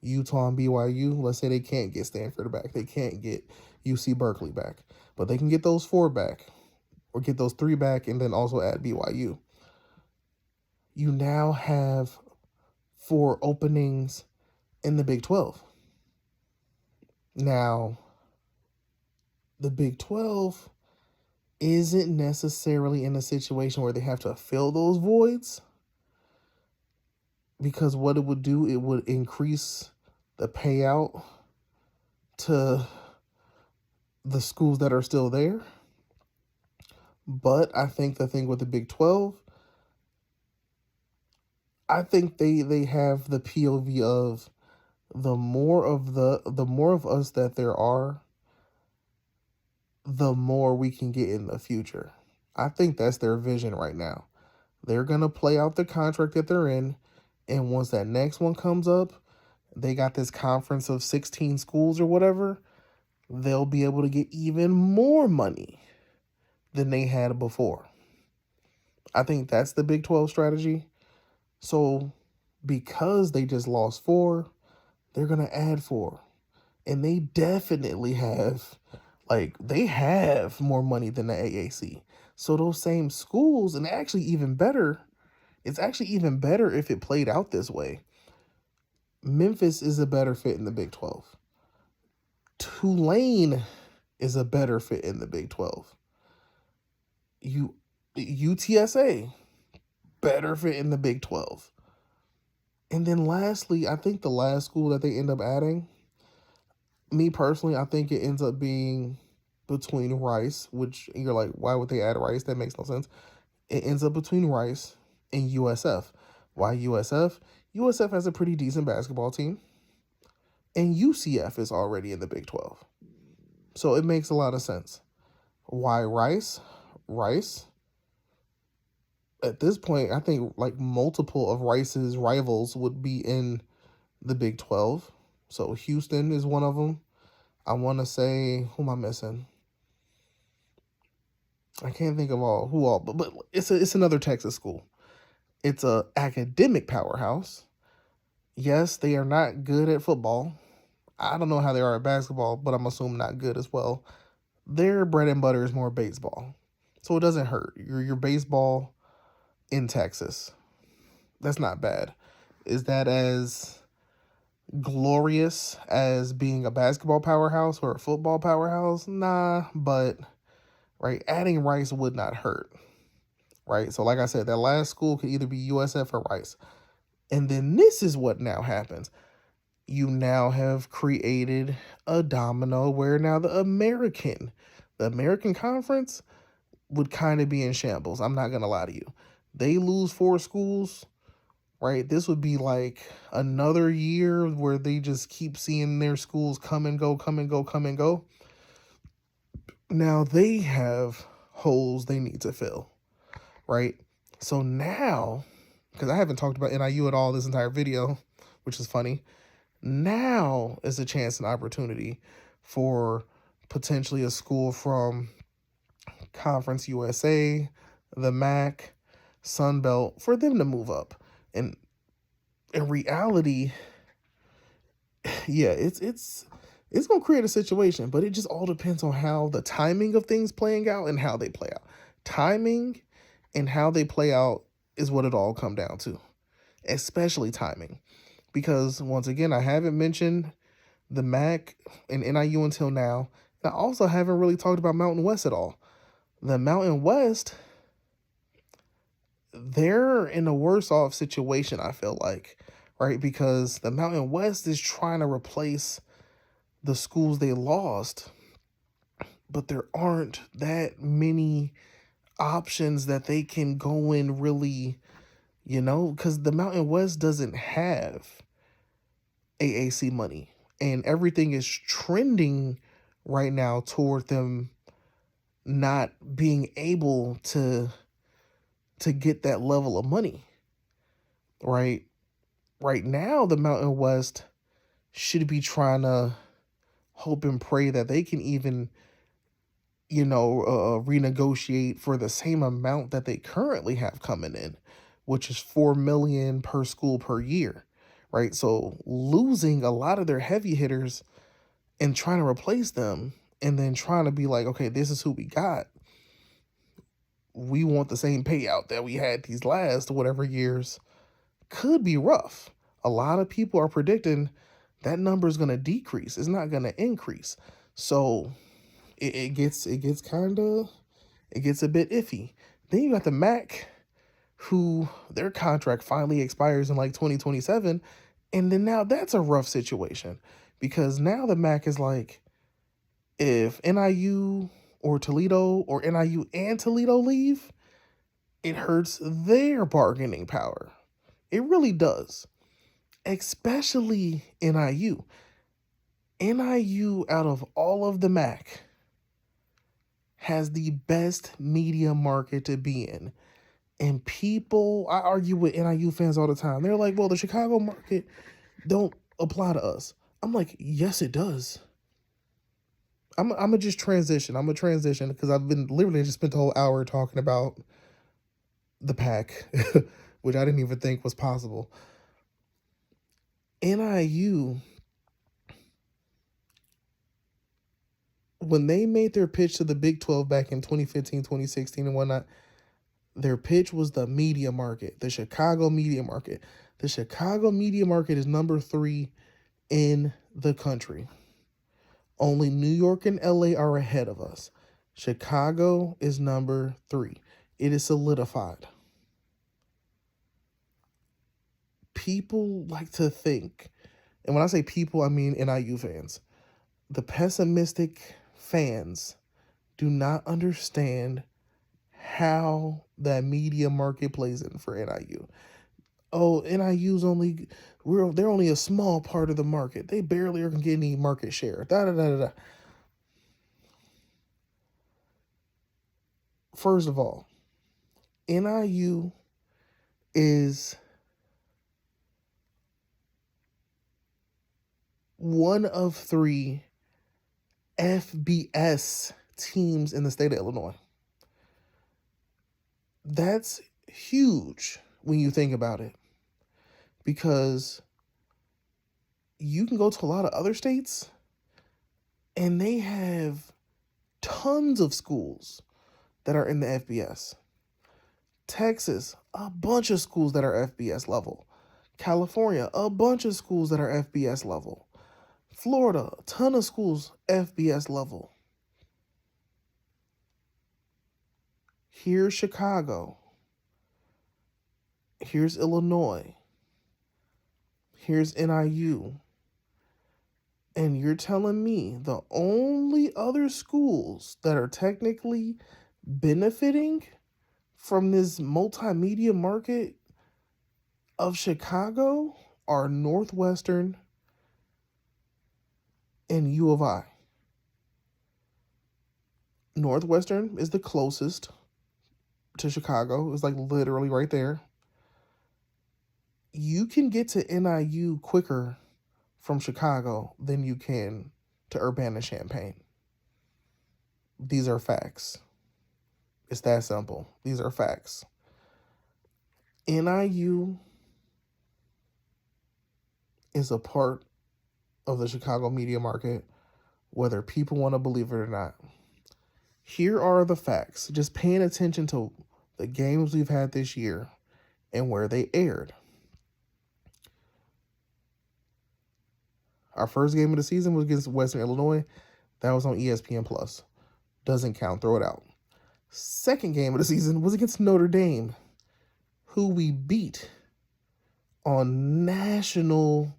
Utah, and BYU. Let's say they can't get Stanford back. They can't get UC Berkeley back. But they can get those 4 back, or get those 3 back, and then also add BYU. You now have 4 openings in the Big 12. Now, the Big 12 isn't necessarily in a situation where they have to fill those voids, because what it would do, it would increase the payout to the schools that are still there. But I think the thing with the Big 12, I think they have the POV of the more of us that there are, the more we can get in the future. I think that's their vision right now. They're going to play out the contract that they're in, and once that next one comes up, they got this conference of 16 schools or whatever, they'll be able to get even more money than they had before. I think that's the Big 12 strategy. So because they just lost 4, they're going to add 4. And they definitely have, they have more money than the AAC. So those same schools, and actually even better, it's actually even better if it played out this way. Memphis is a better fit in the Big 12. Tulane is a better fit in the Big 12. You UTSA better fit in the Big 12. And then lastly, I think the last school that they end up adding, me personally, I think it ends up being between Rice, which you're like, why would they add Rice? That makes no sense. It ends up between Rice and USF. Why USF? USF has a pretty decent basketball team, and UCF is already in the Big 12. So it makes a lot of sense. Why Rice? Rice, at this point, I think like multiple of Rice's rivals would be in the Big 12. So Houston is one of them. I want to say, who am I missing? I can't think of who all, but it's another Texas school. It's a academic powerhouse. Yes, they are not good at football. I don't know how they are at basketball, but I'm assuming not good as well. Their bread and butter is more baseball, so it doesn't hurt. Your baseball in Texas, that's not bad. Is that as glorious as being a basketball powerhouse or a football powerhouse? Nah, but right, adding Rice would not hurt. Right, so like I said, that last school could either be USF or Rice. And then this is what now happens. You now have created a domino where now the American Conference would kind of be in shambles. I'm not going to lie to you. They lose 4 schools, right? This would be like another year where they just keep seeing their schools come and go, come and go, come and go. Now they have holes they need to fill, right? So now, because I haven't talked about NIU at all this entire video, which is funny, now is a chance and opportunity for potentially a school from Conference USA, the MAC, Sun Belt, for them to move up. And in reality, yeah, it's gonna create a situation, but it just all depends on how the timing of things playing out and how they play out. Timing and how they play out is what it all come down to, especially timing. Because once again, I haven't mentioned the MAC and NIU until now. I also haven't really talked about Mountain West at all. The Mountain West, they're in a worse off situation, I feel like, right? Because the Mountain West is trying to replace the schools they lost, but there aren't that many options that they can go in really, because the Mountain West doesn't have AAC money, and everything is trending right now toward them not being able to get that level of money. Right now the Mountain West should be trying to hope and pray that they can even renegotiate for the same amount that they currently have coming in, which is 4 million per school per year, right? So losing a lot of their heavy hitters and trying to replace them, and then trying to be like, okay, this is who we got. We want the same payout that we had these last whatever years, could be rough. A lot of people are predicting that number is going to decrease. It's not going to increase. So it gets a bit iffy. Then you got the MAC, who their contract finally expires in like 2027, and then now that's a rough situation, because now the MAC is like, if NIU or Toledo or NIU and Toledo leave, it hurts their bargaining power. It really does, especially NIU. NIU, out of all of the MAC, has the best media market to be in. And people, I argue with NIU fans all the time. They're like, well, the Chicago market don't apply to us. I'm like, yes, it does. I'm gonna just transition. I'm gonna transition because I've been literally just spent the whole hour talking about the PAC, which I didn't even think was possible. NIU, when they made their pitch to the Big 12 back in 2015, 2016, and whatnot, their pitch was the media market, the Chicago media market. The Chicago media market is number 3 in the country. Only New York and LA are ahead of us. Chicago is number 3. It is solidified. People like to think, and when I say people, I mean NIU fans. The pessimistic fans do not understand how that media market plays in for NIU. Oh, NIU's they're only a small part of the market. They barely are gonna get any market share. Da da da da da. First of all, NIU is one of 3 FBS teams in the state of Illinois. That's huge when you think about it, because you can go to a lot of other states and they have tons of schools that are in the FBS. Texas, a bunch of schools that are FBS level. California, a bunch of schools that are FBS level. Florida, a ton of schools FBS level. Here's Chicago. Here's Illinois. Here's NIU. And you're telling me the only other schools that are technically benefiting from this multimedia market of Chicago are Northwestern and U of I. Northwestern is the closest to Chicago. It's like literally right there. You can get to NIU quicker from Chicago than you can to Urbana-Champaign. These are facts. It's that simple. These are facts. NIU is a part of the Chicago media market, whether people want to believe it or not. Here are the facts. Just paying attention to the games we've had this year and where they aired. Our first game of the season was against Western Illinois. That was on ESPN Plus. Doesn't count. Throw it out. Second game of the season was against Notre Dame, who we beat on national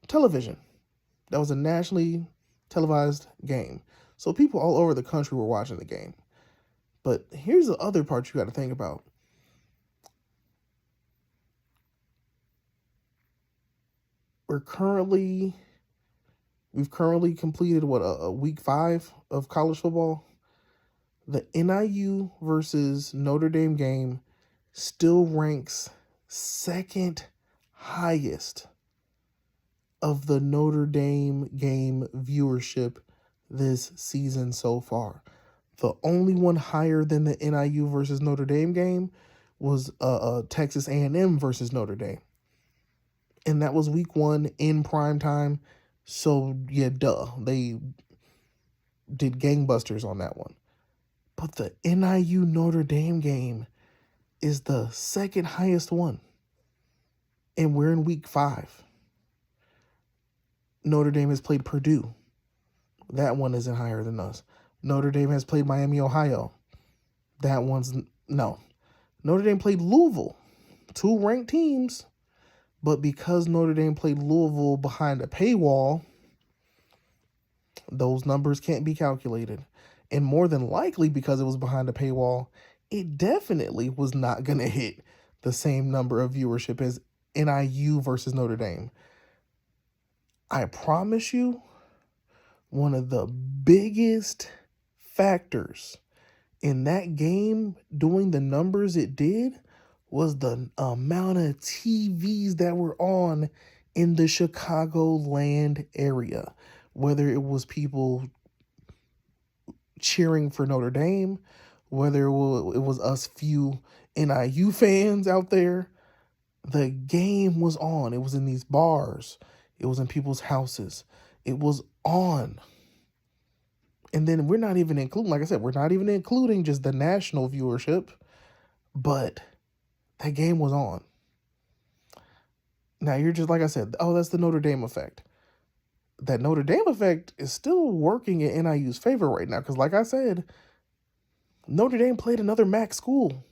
television. That was a nationally televised game. So people all over the country were watching the game. But here's the other part you got to think about. We've currently completed a week 5 of college football. The NIU versus Notre Dame game still ranks second highest of the Notre Dame game viewership this season so far. The only one higher than the NIU versus Notre Dame game was Texas A&M versus Notre Dame. And that was week 1 in prime time. So, yeah, duh. They did gangbusters on that one. But the NIU Notre Dame game is the second highest one. And we're in week 5. Notre Dame has played Purdue. That one isn't higher than us. Notre Dame has played Miami, Ohio. That one's no. Notre Dame played Louisville. 2 ranked teams. But because Notre Dame played Louisville behind a paywall, those numbers can't be calculated. And more than likely, because it was behind a paywall, it definitely was not going to hit the same number of viewership as NIU versus Notre Dame. I promise you, one of the biggest factors in that game doing the numbers it did was the amount of TVs that were on in the Chicagoland area. Whether it was people cheering for Notre Dame, whether it was us few NIU fans out there, the game was on. It was in these bars. It was in people's houses. It was on. And then we're not even including, like I said, we're not even including just the national viewership, but that game was on. Now you're just, like I said, oh, that's the Notre Dame effect. That Notre Dame effect is still working in NIU's favor right now. Because like I said, Notre Dame played another MAC school,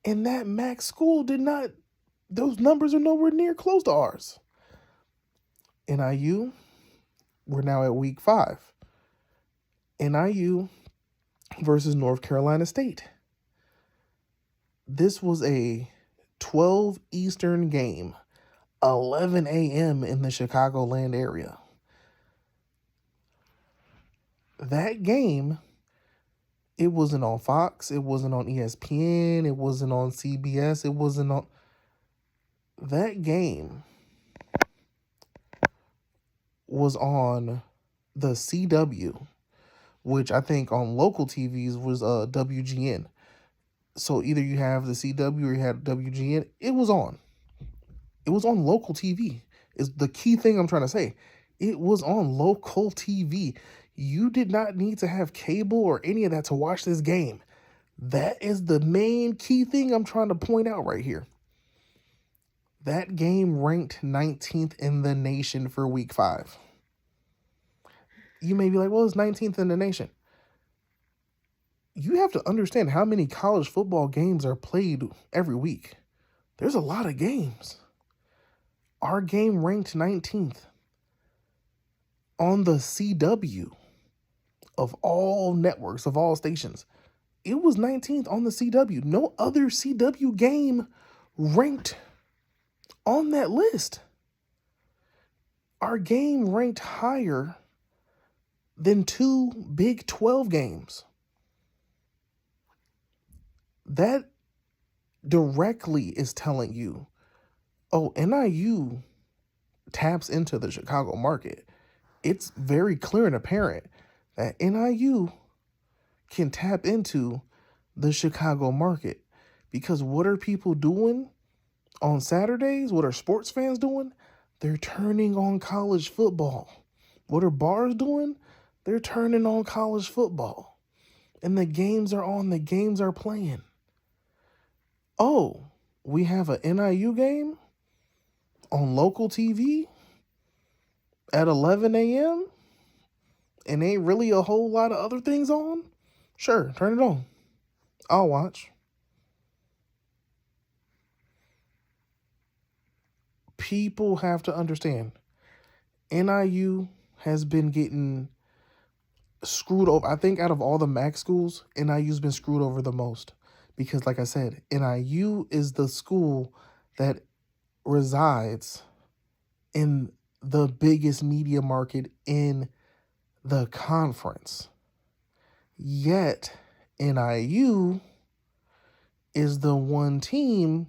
and that MAC school did not, those numbers are nowhere near close to ours. NIU, we're now at week 5. NIU versus North Carolina State. This was a 12 Eastern game, 11 a.m. in the Chicagoland area. That game, it wasn't on Fox, it wasn't on ESPN, it wasn't on CBS, it wasn't on... That game was on the CW, which I think on local TVs was WGN. So either you have the CW or you had WGN. It was on. It was on local TV. Is the key thing I'm trying to say. It was on local TV. You did not need to have cable or any of that to watch this game. That is the main key thing I'm trying to point out right here. That game ranked 19th in the nation for week 5. You may be like, well, it's 19th in the nation. You have to understand how many college football games are played every week. There's a lot of games. Our game ranked 19th on the CW of all networks, of all stations. It was 19th on the CW. No other CW game ranked on that list. Our game ranked higher than 2 Big 12 games. That directly is telling you, oh, NIU taps into the Chicago market. It's very clear and apparent that NIU can tap into the Chicago market, because what are people doing on Saturdays? What are sports fans doing? They're turning on college football. What are bars doing? They're turning on college football. And the games are on, the games are playing. Oh, we have a NIU game on local TV at 11 a.m. and ain't really a whole lot of other things on? Sure, turn it on. I'll watch. People have to understand, NIU has been getting screwed over. I think out of all the MAC schools, NIU's been screwed over the most. Because like I said, NIU is the school that resides in the biggest media market in the conference. Yet, NIU is the one team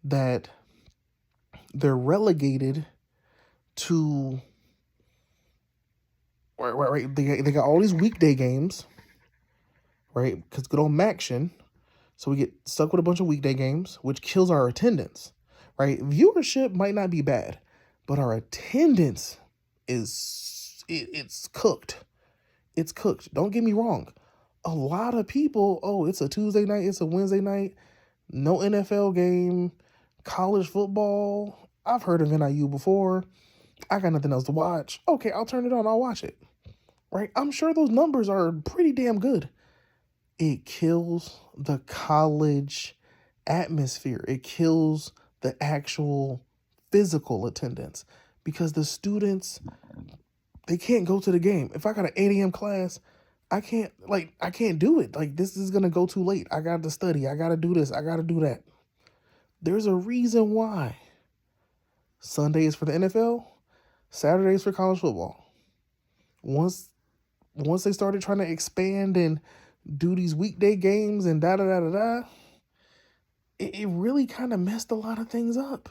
that they're relegated to. Right. They got all these weekday games, right? Because good old Maction. So we get stuck with a bunch of weekday games, which kills our attendance, right? Viewership might not be bad, but our attendance it's cooked. It's cooked. Don't get me wrong. A lot of people, oh, it's a Tuesday night, it's a Wednesday night, no NFL game, college football. I've heard of NIU before. I got nothing else to watch. Okay, I'll turn it on. I'll watch it. Right? I'm sure those numbers are pretty damn good. It kills the college atmosphere. It kills the actual physical attendance, because the students, they can't go to the game. If I got an 8 a.m. class, I can't do it. Like, this is going to go too late. I got to study. I got to do this. I got to do that. There's a reason why Sunday is for the NFL, Saturday is for college football. Once they started trying to expand and do these weekday games and it really kind of messed a lot of things up.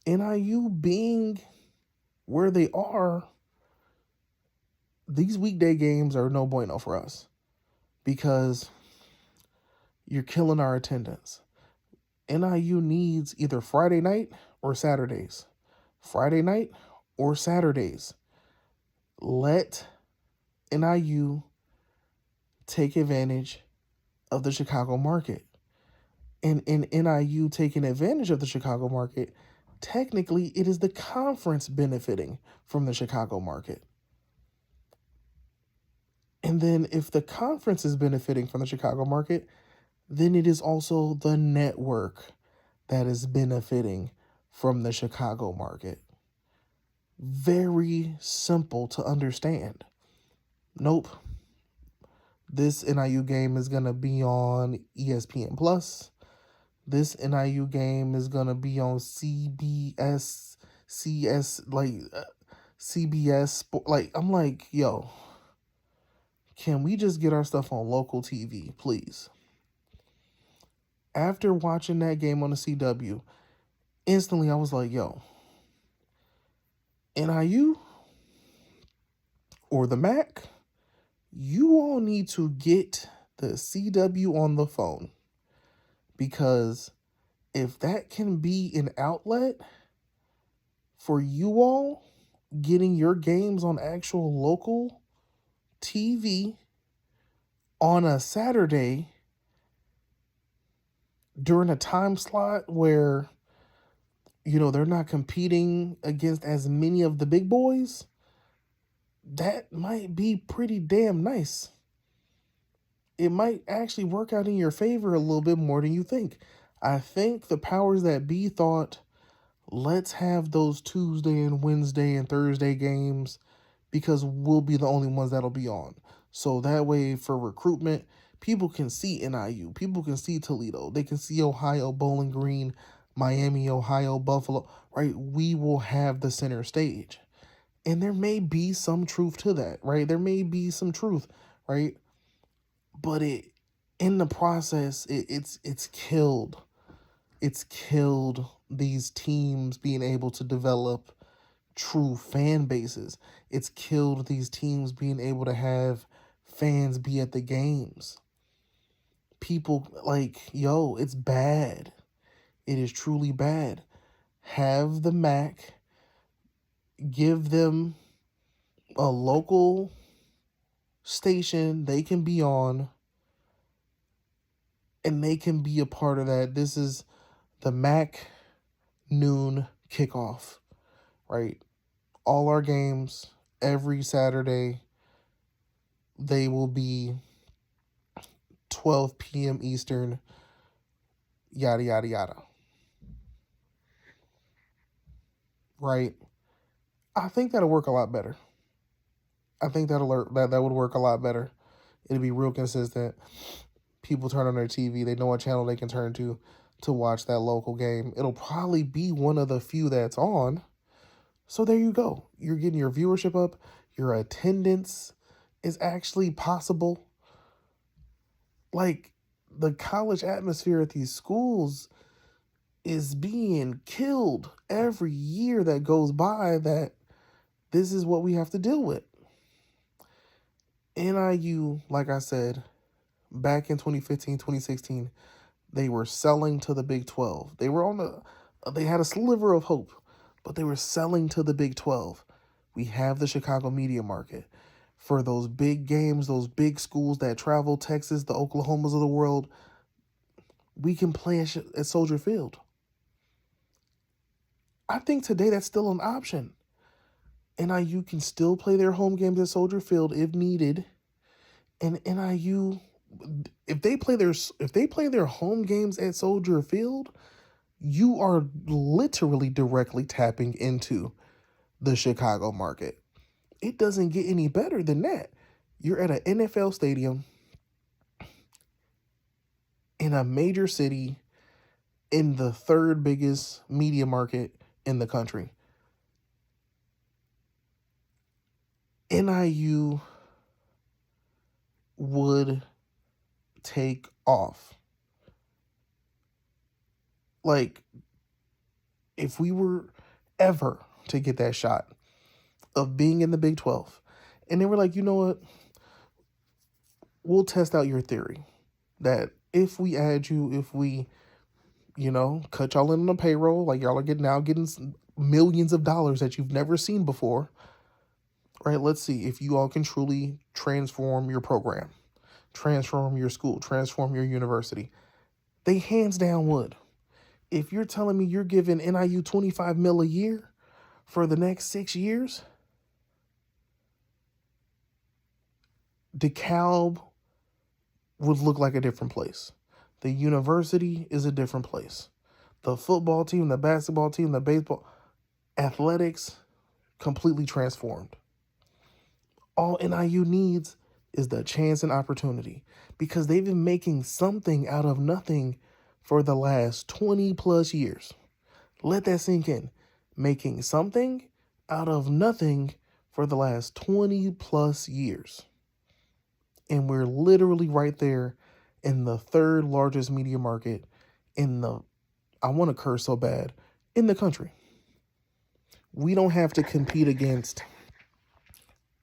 NIU being where they are, these weekday games are no bueno for us, because you're killing our attendance. NIU needs either Friday night or Saturdays. Friday night or Saturdays. Let NIU take advantage of the Chicago market. And in NIU taking advantage of the Chicago market, technically it is the conference benefiting from the Chicago market. And then if the conference is benefiting from the Chicago market, then it is also the network that is benefiting from the Chicago market. Very simple to understand. Nope. This NIU game is going to be on ESPN Plus. This NIU game is going to be on CBS, CBS. Like, I'm like, yo, can we just get our stuff on local TV, please? After watching that game on the CW, instantly I was like, yo, NIU or the MAC, you all need to get the CW on the phone, because if that can be an outlet for you all getting your games on actual local TV on a Saturday during a time slot where, they're not competing against as many of the big boys, that might be pretty damn nice. It might actually work out in your favor a little bit more than you think. I think the powers that be thought, let's have those Tuesday and Wednesday and Thursday games because we'll be the only ones that'll be on. So that way, for recruitment, people can see NIU, people can see Toledo, they can see Ohio, Bowling Green, Miami, Ohio, Buffalo, right? We will have the center stage. And there may be some truth to that, right? There may be some truth, right? But in the process, it's killed. It's killed these teams being able to develop true fan bases. It's killed these teams being able to have fans be at the games. People yo, it's bad. It is truly bad. Have the MAC give them a local station they can be on, and they can be a part of that. This is the MAC noon kickoff, right? All our games every Saturday, they will be 12 p.m. Eastern, yada, yada, yada. Right? I think that'll work a lot better. I think that would work a lot better. It'll be real consistent. People turn on their TV, they know what channel they can turn to watch that local game. It'll probably be one of the few that's on. So there you go. You're getting your viewership up. Your attendance is actually possible. Like, the college atmosphere at these schools is being killed every year that goes by, that this is what we have to deal with. NIU, like I said, back in 2015, 2016, they were selling to the Big 12. They had a sliver of hope, but they were selling to the Big 12. We have the Chicago media market. For those big games, those big schools that travel, Texas, the Oklahomas of the world, we can play at Soldier Field. I think today that's still an option. NIU can still play their home games at Soldier Field if needed. And NIU, if they play their home games at Soldier Field, you are literally directly tapping into the Chicago market. It doesn't get any better than that. You're at an NFL stadium in a major city in the third biggest media market in the country. NIU would take off. Like, if we were ever to get that shot of being in the Big 12, and they were like, you know what, we'll test out your theory that if we add you, if we, cut y'all in on the payroll, like y'all are getting millions of dollars that you've never seen before, right? Let's see if you all can truly transform your program, transform your school, transform your university. They hands down would. If you're telling me you're giving NIU $25 million a year for the next 6 years, DeKalb would look like a different place. The university is a different place. The football team, the basketball team, the baseball, athletics, completely transformed. All NIU needs is the chance and opportunity because they've been making something out of nothing for the last 20 plus years. Let that sink in. Making something out of nothing for the last 20 plus years. And we're literally right there in the third largest media market in the, I want to curse so bad, in the country. We don't have to compete against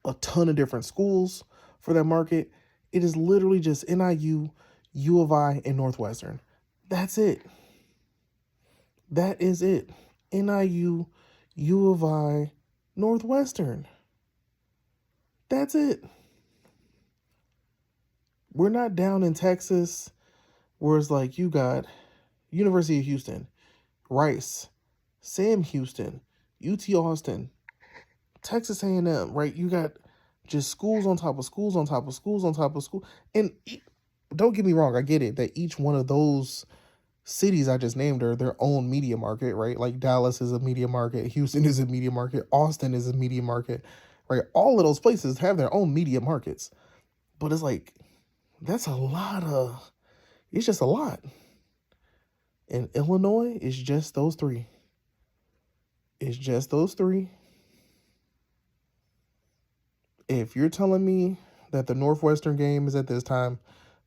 a ton of different schools for that market. It is literally just NIU, U of I, and Northwestern. That's it. That is it. NIU, U of I, Northwestern. That's it. We're not down in Texas where it's like you got University of Houston, Rice, Sam Houston, UT Austin, Texas A&M, right? You got just schools on top of schools on top of schools on top of school. And don't get me wrong, I get it that each one of those cities I just named are their own media market, right? Like Dallas is a media market, Houston is a media market, Austin is a media market, right? All of those places have their own media markets. But it's like, that's a lot of, it's just a lot. And Illinois is just those three. It's just those three. If you're telling me that the Northwestern game is at this time,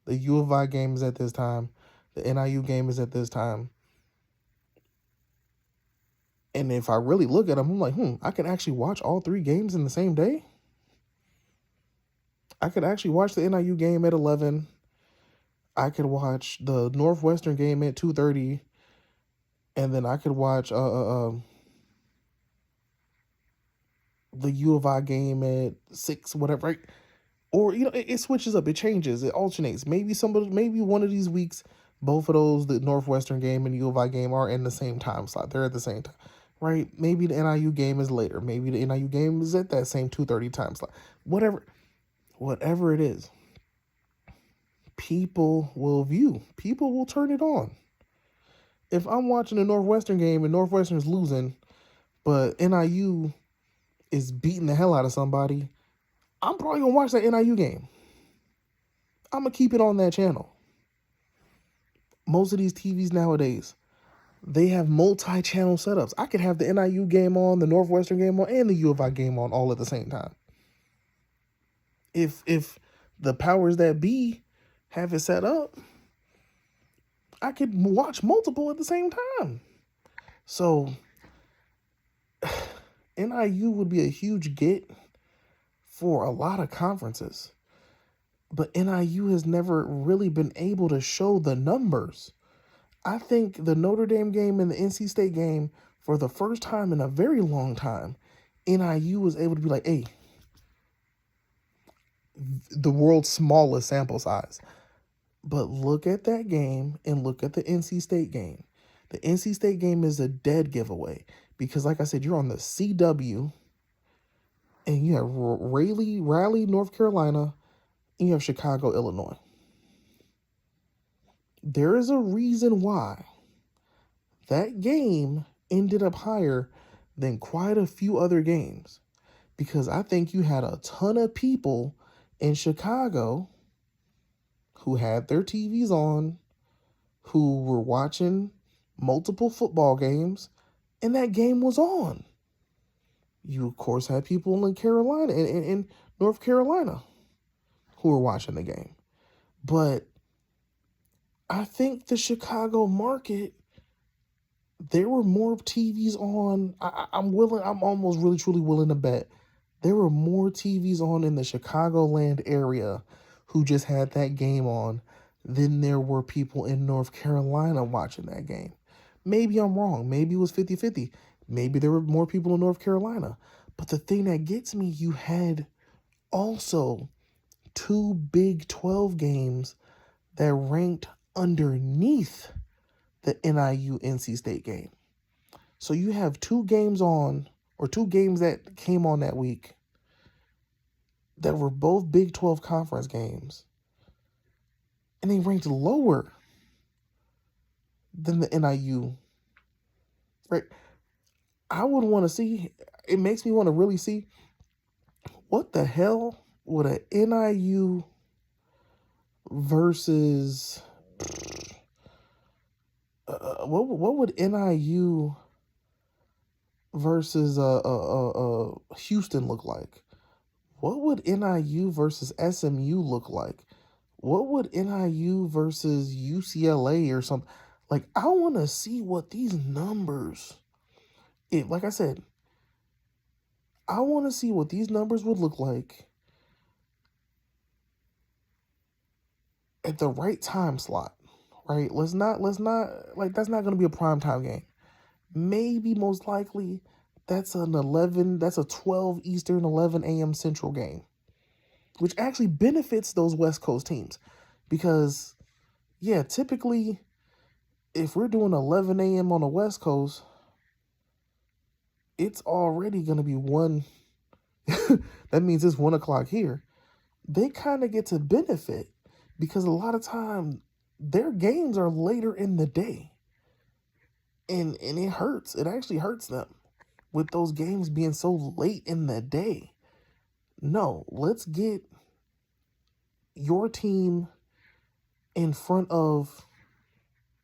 the U of I game is at this time, the NIU game is at this time, and if I really look at them, I'm like, I can actually watch all three games in the same day. I could actually watch the NIU game at 11. I could watch the Northwestern game at 2:30, and then I could watch the U of I game at 6, whatever. Right? Or it switches up, it changes, it alternates. Maybe one of these weeks, both of those, the Northwestern game and U of I game, are in the same time slot. They're at the same time, right? Maybe the NIU game is later. Maybe the NIU game is at that same 2:30 time slot. Whatever it is, people will view. People will turn it on. If I'm watching the Northwestern game and Northwestern's losing, but NIU is beating the hell out of somebody, I'm probably gonna watch that NIU game. I'm gonna keep it on that channel. Most of these TVs nowadays, they have multi-channel setups. I could have the NIU game on, the Northwestern game on, and the U of I game on all at the same time. If the powers that be have it set up, I could watch multiple at the same time. So NIU would be a huge get for a lot of conferences. But NIU has never really been able to show the numbers. I think the Notre Dame game and the NC State game, for the first time in a very long time, NIU was able to be like, hey, the world's smallest sample size. But look at that game and look at the NC State game. The NC State game is a dead giveaway because, like I said, you're on the CW and you have Raleigh, North Carolina, and you have Chicago, Illinois. There is a reason why that game ended up higher than quite a few other games, because I think you had a ton of people in Chicago who had their TVs on, who were watching multiple football games, and that game was on. You, of course, had people in Carolina and in North Carolina who were watching the game. But I think the Chicago market, there were more TVs on. I'm almost really truly willing to bet there were more TVs on in the Chicagoland area who just had that game on than there were people in North Carolina watching that game. Maybe I'm wrong. Maybe it was 50-50. Maybe there were more people in North Carolina. But the thing that gets me, you had also 2 Big 12 games that ranked underneath the NIU NC State game. So you have 2 games on, or 2 games that came on that week that were both Big 12 conference games, and they ranked lower than the NIU, right? I would want to see, it makes me want to really see what the hell would a NIU versus, what would NIU versus Houston look like? What would NIU versus SMU look like? What would NIU versus UCLA or something? Like, I want to see what these numbers, like I said, I want to see what these numbers would look like at the right time slot, right? Let's not, like, that's not going to be a prime time game. Maybe most likely that's a 12 Eastern, 11 a.m. Central game, which actually benefits those West Coast teams because, yeah, typically if we're doing 11 a.m. on the West Coast, it's already going to be 1. That means it's 1 o'clock here. They kind of get to benefit because a lot of time their games are later in the day. And it hurts. It actually hurts them with those games being so late in the day. No, let's get your team in front of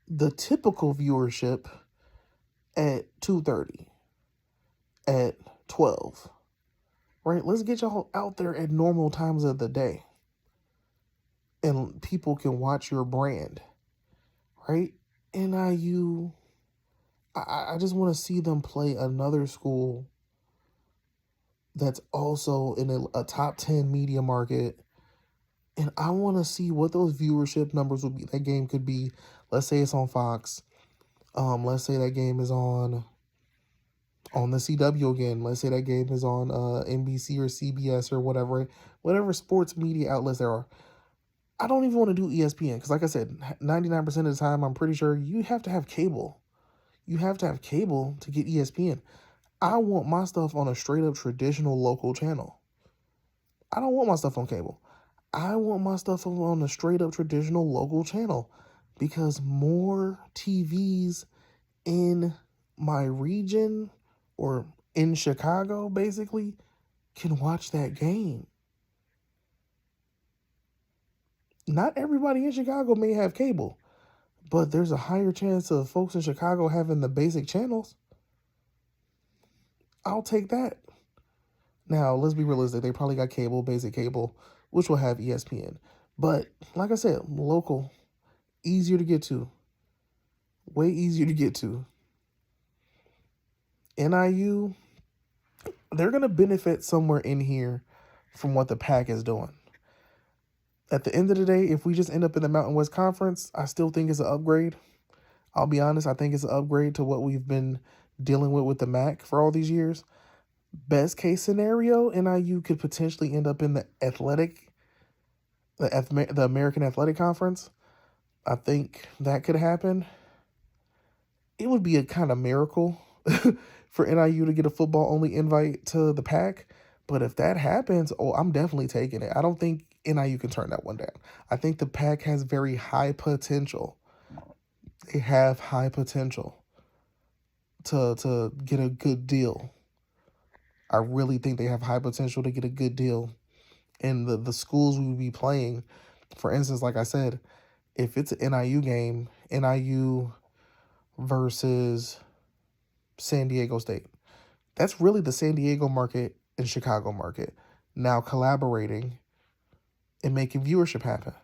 the typical viewership at 2:30, at 12, right? Let's get y'all out there at normal times of the day and people can watch your brand, right? NIU, I just want to see them play another school that's also in a top 10 media market. And I want to see what those viewership numbers would be. That game could be, let's say it's on Fox. Let's say that game is on the CW again. Let's say that game is on NBC or CBS or whatever sports media outlets there are. I don't even want to do ESPN because, like I said, 99% of the time, I'm pretty sure you have to have cable. You have to have cable to get ESPN. I want my stuff on a straight up traditional local channel. I don't want my stuff on cable. I want my stuff on a straight up traditional local channel because more TVs in my region or in Chicago basically can watch that game. Not everybody in Chicago may have cable, but there's a higher chance of folks in Chicago having the basic channels. I'll take that. Now, let's be realistic. They probably got cable, basic cable, which will have ESPN. But like I said, local, easier to get to. Way easier to get to. NIU, they're going to benefit somewhere in here from what the PAC is doing. At the end of the day, if we just end up in the Mountain West Conference, I still think it's an upgrade. I'll be honest, I think it's an upgrade to what we've been dealing with the MAC for all these years. Best case scenario, NIU could potentially end up in the American Athletic Conference. I think that could happen. It would be a kind of miracle for NIU to get a football-only invite to the PAC. But if that happens, I'm definitely taking it. I don't think NIU can turn that one down. I think the PAC has very high potential. They have high potential to get a good deal. I really think they have high potential to get a good deal. And the schools we would be playing, for instance, like I said, if it's an NIU game, NIU versus San Diego State, that's really the San Diego market and Chicago market now collaborating and making viewership happen.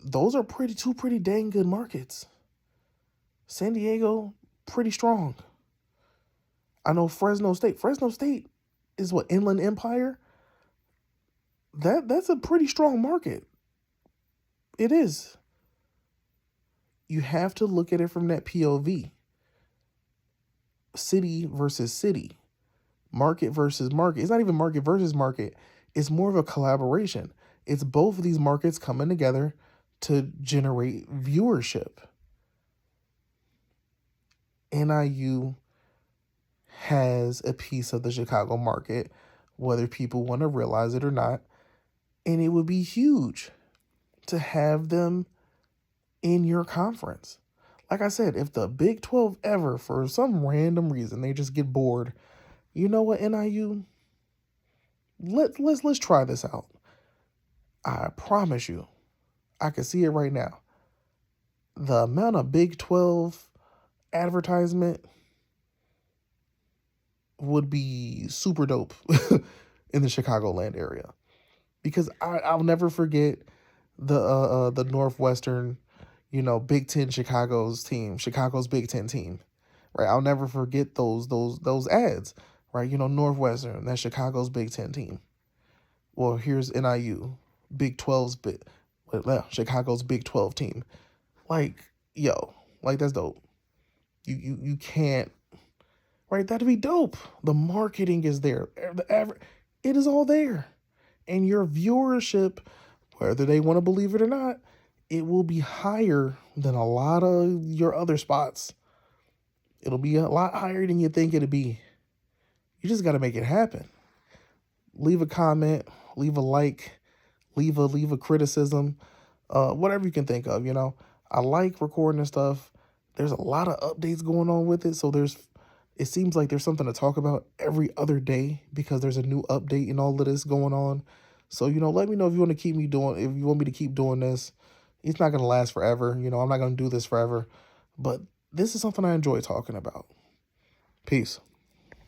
Those are two pretty dang good markets. San Diego, pretty strong. I know Fresno State. Fresno State is what, Inland Empire? That's a pretty strong market. It is. You have to look at it from that POV. City versus city. Market versus market. It's not even market versus market. It's more of a collaboration. It's both of these markets coming together to generate viewership. NIU has a piece of the Chicago market whether people want to realize it or not. And it would be huge to have them in your conference. Like I said, if the Big 12 ever, for some random reason, they just get bored, you know what, NIU? Let's try this out. I promise you, I can see it right now. The amount of Big 12 advertisement would be super dope in the Chicagoland area. Because I'll never forget the Northwestern, Big Ten Chicago's Big Ten team, right? I'll never forget those ads, right? Northwestern, that's Chicago's Big Ten team. Well, here's NIU, Big 12's Chicago's Big 12 team. Like, yo, like that's dope. You can't, right? That'd be dope. The marketing is there. It is all there. And your viewership, whether they want to believe it or not, it will be higher than a lot of your other spots. It'll be a lot higher than you think it'd be. You just got to make it happen. Leave a comment, leave a like, leave a criticism, whatever you can think of. I like recording and stuff. There's a lot of updates going on with it, so it seems like there's something to talk about every other day because there's a new update and all of this going on. So, let me know if you want to if you want me to keep doing this. It's not going to last forever. I'm not going to do this forever, but this is something I enjoy talking about. Peace.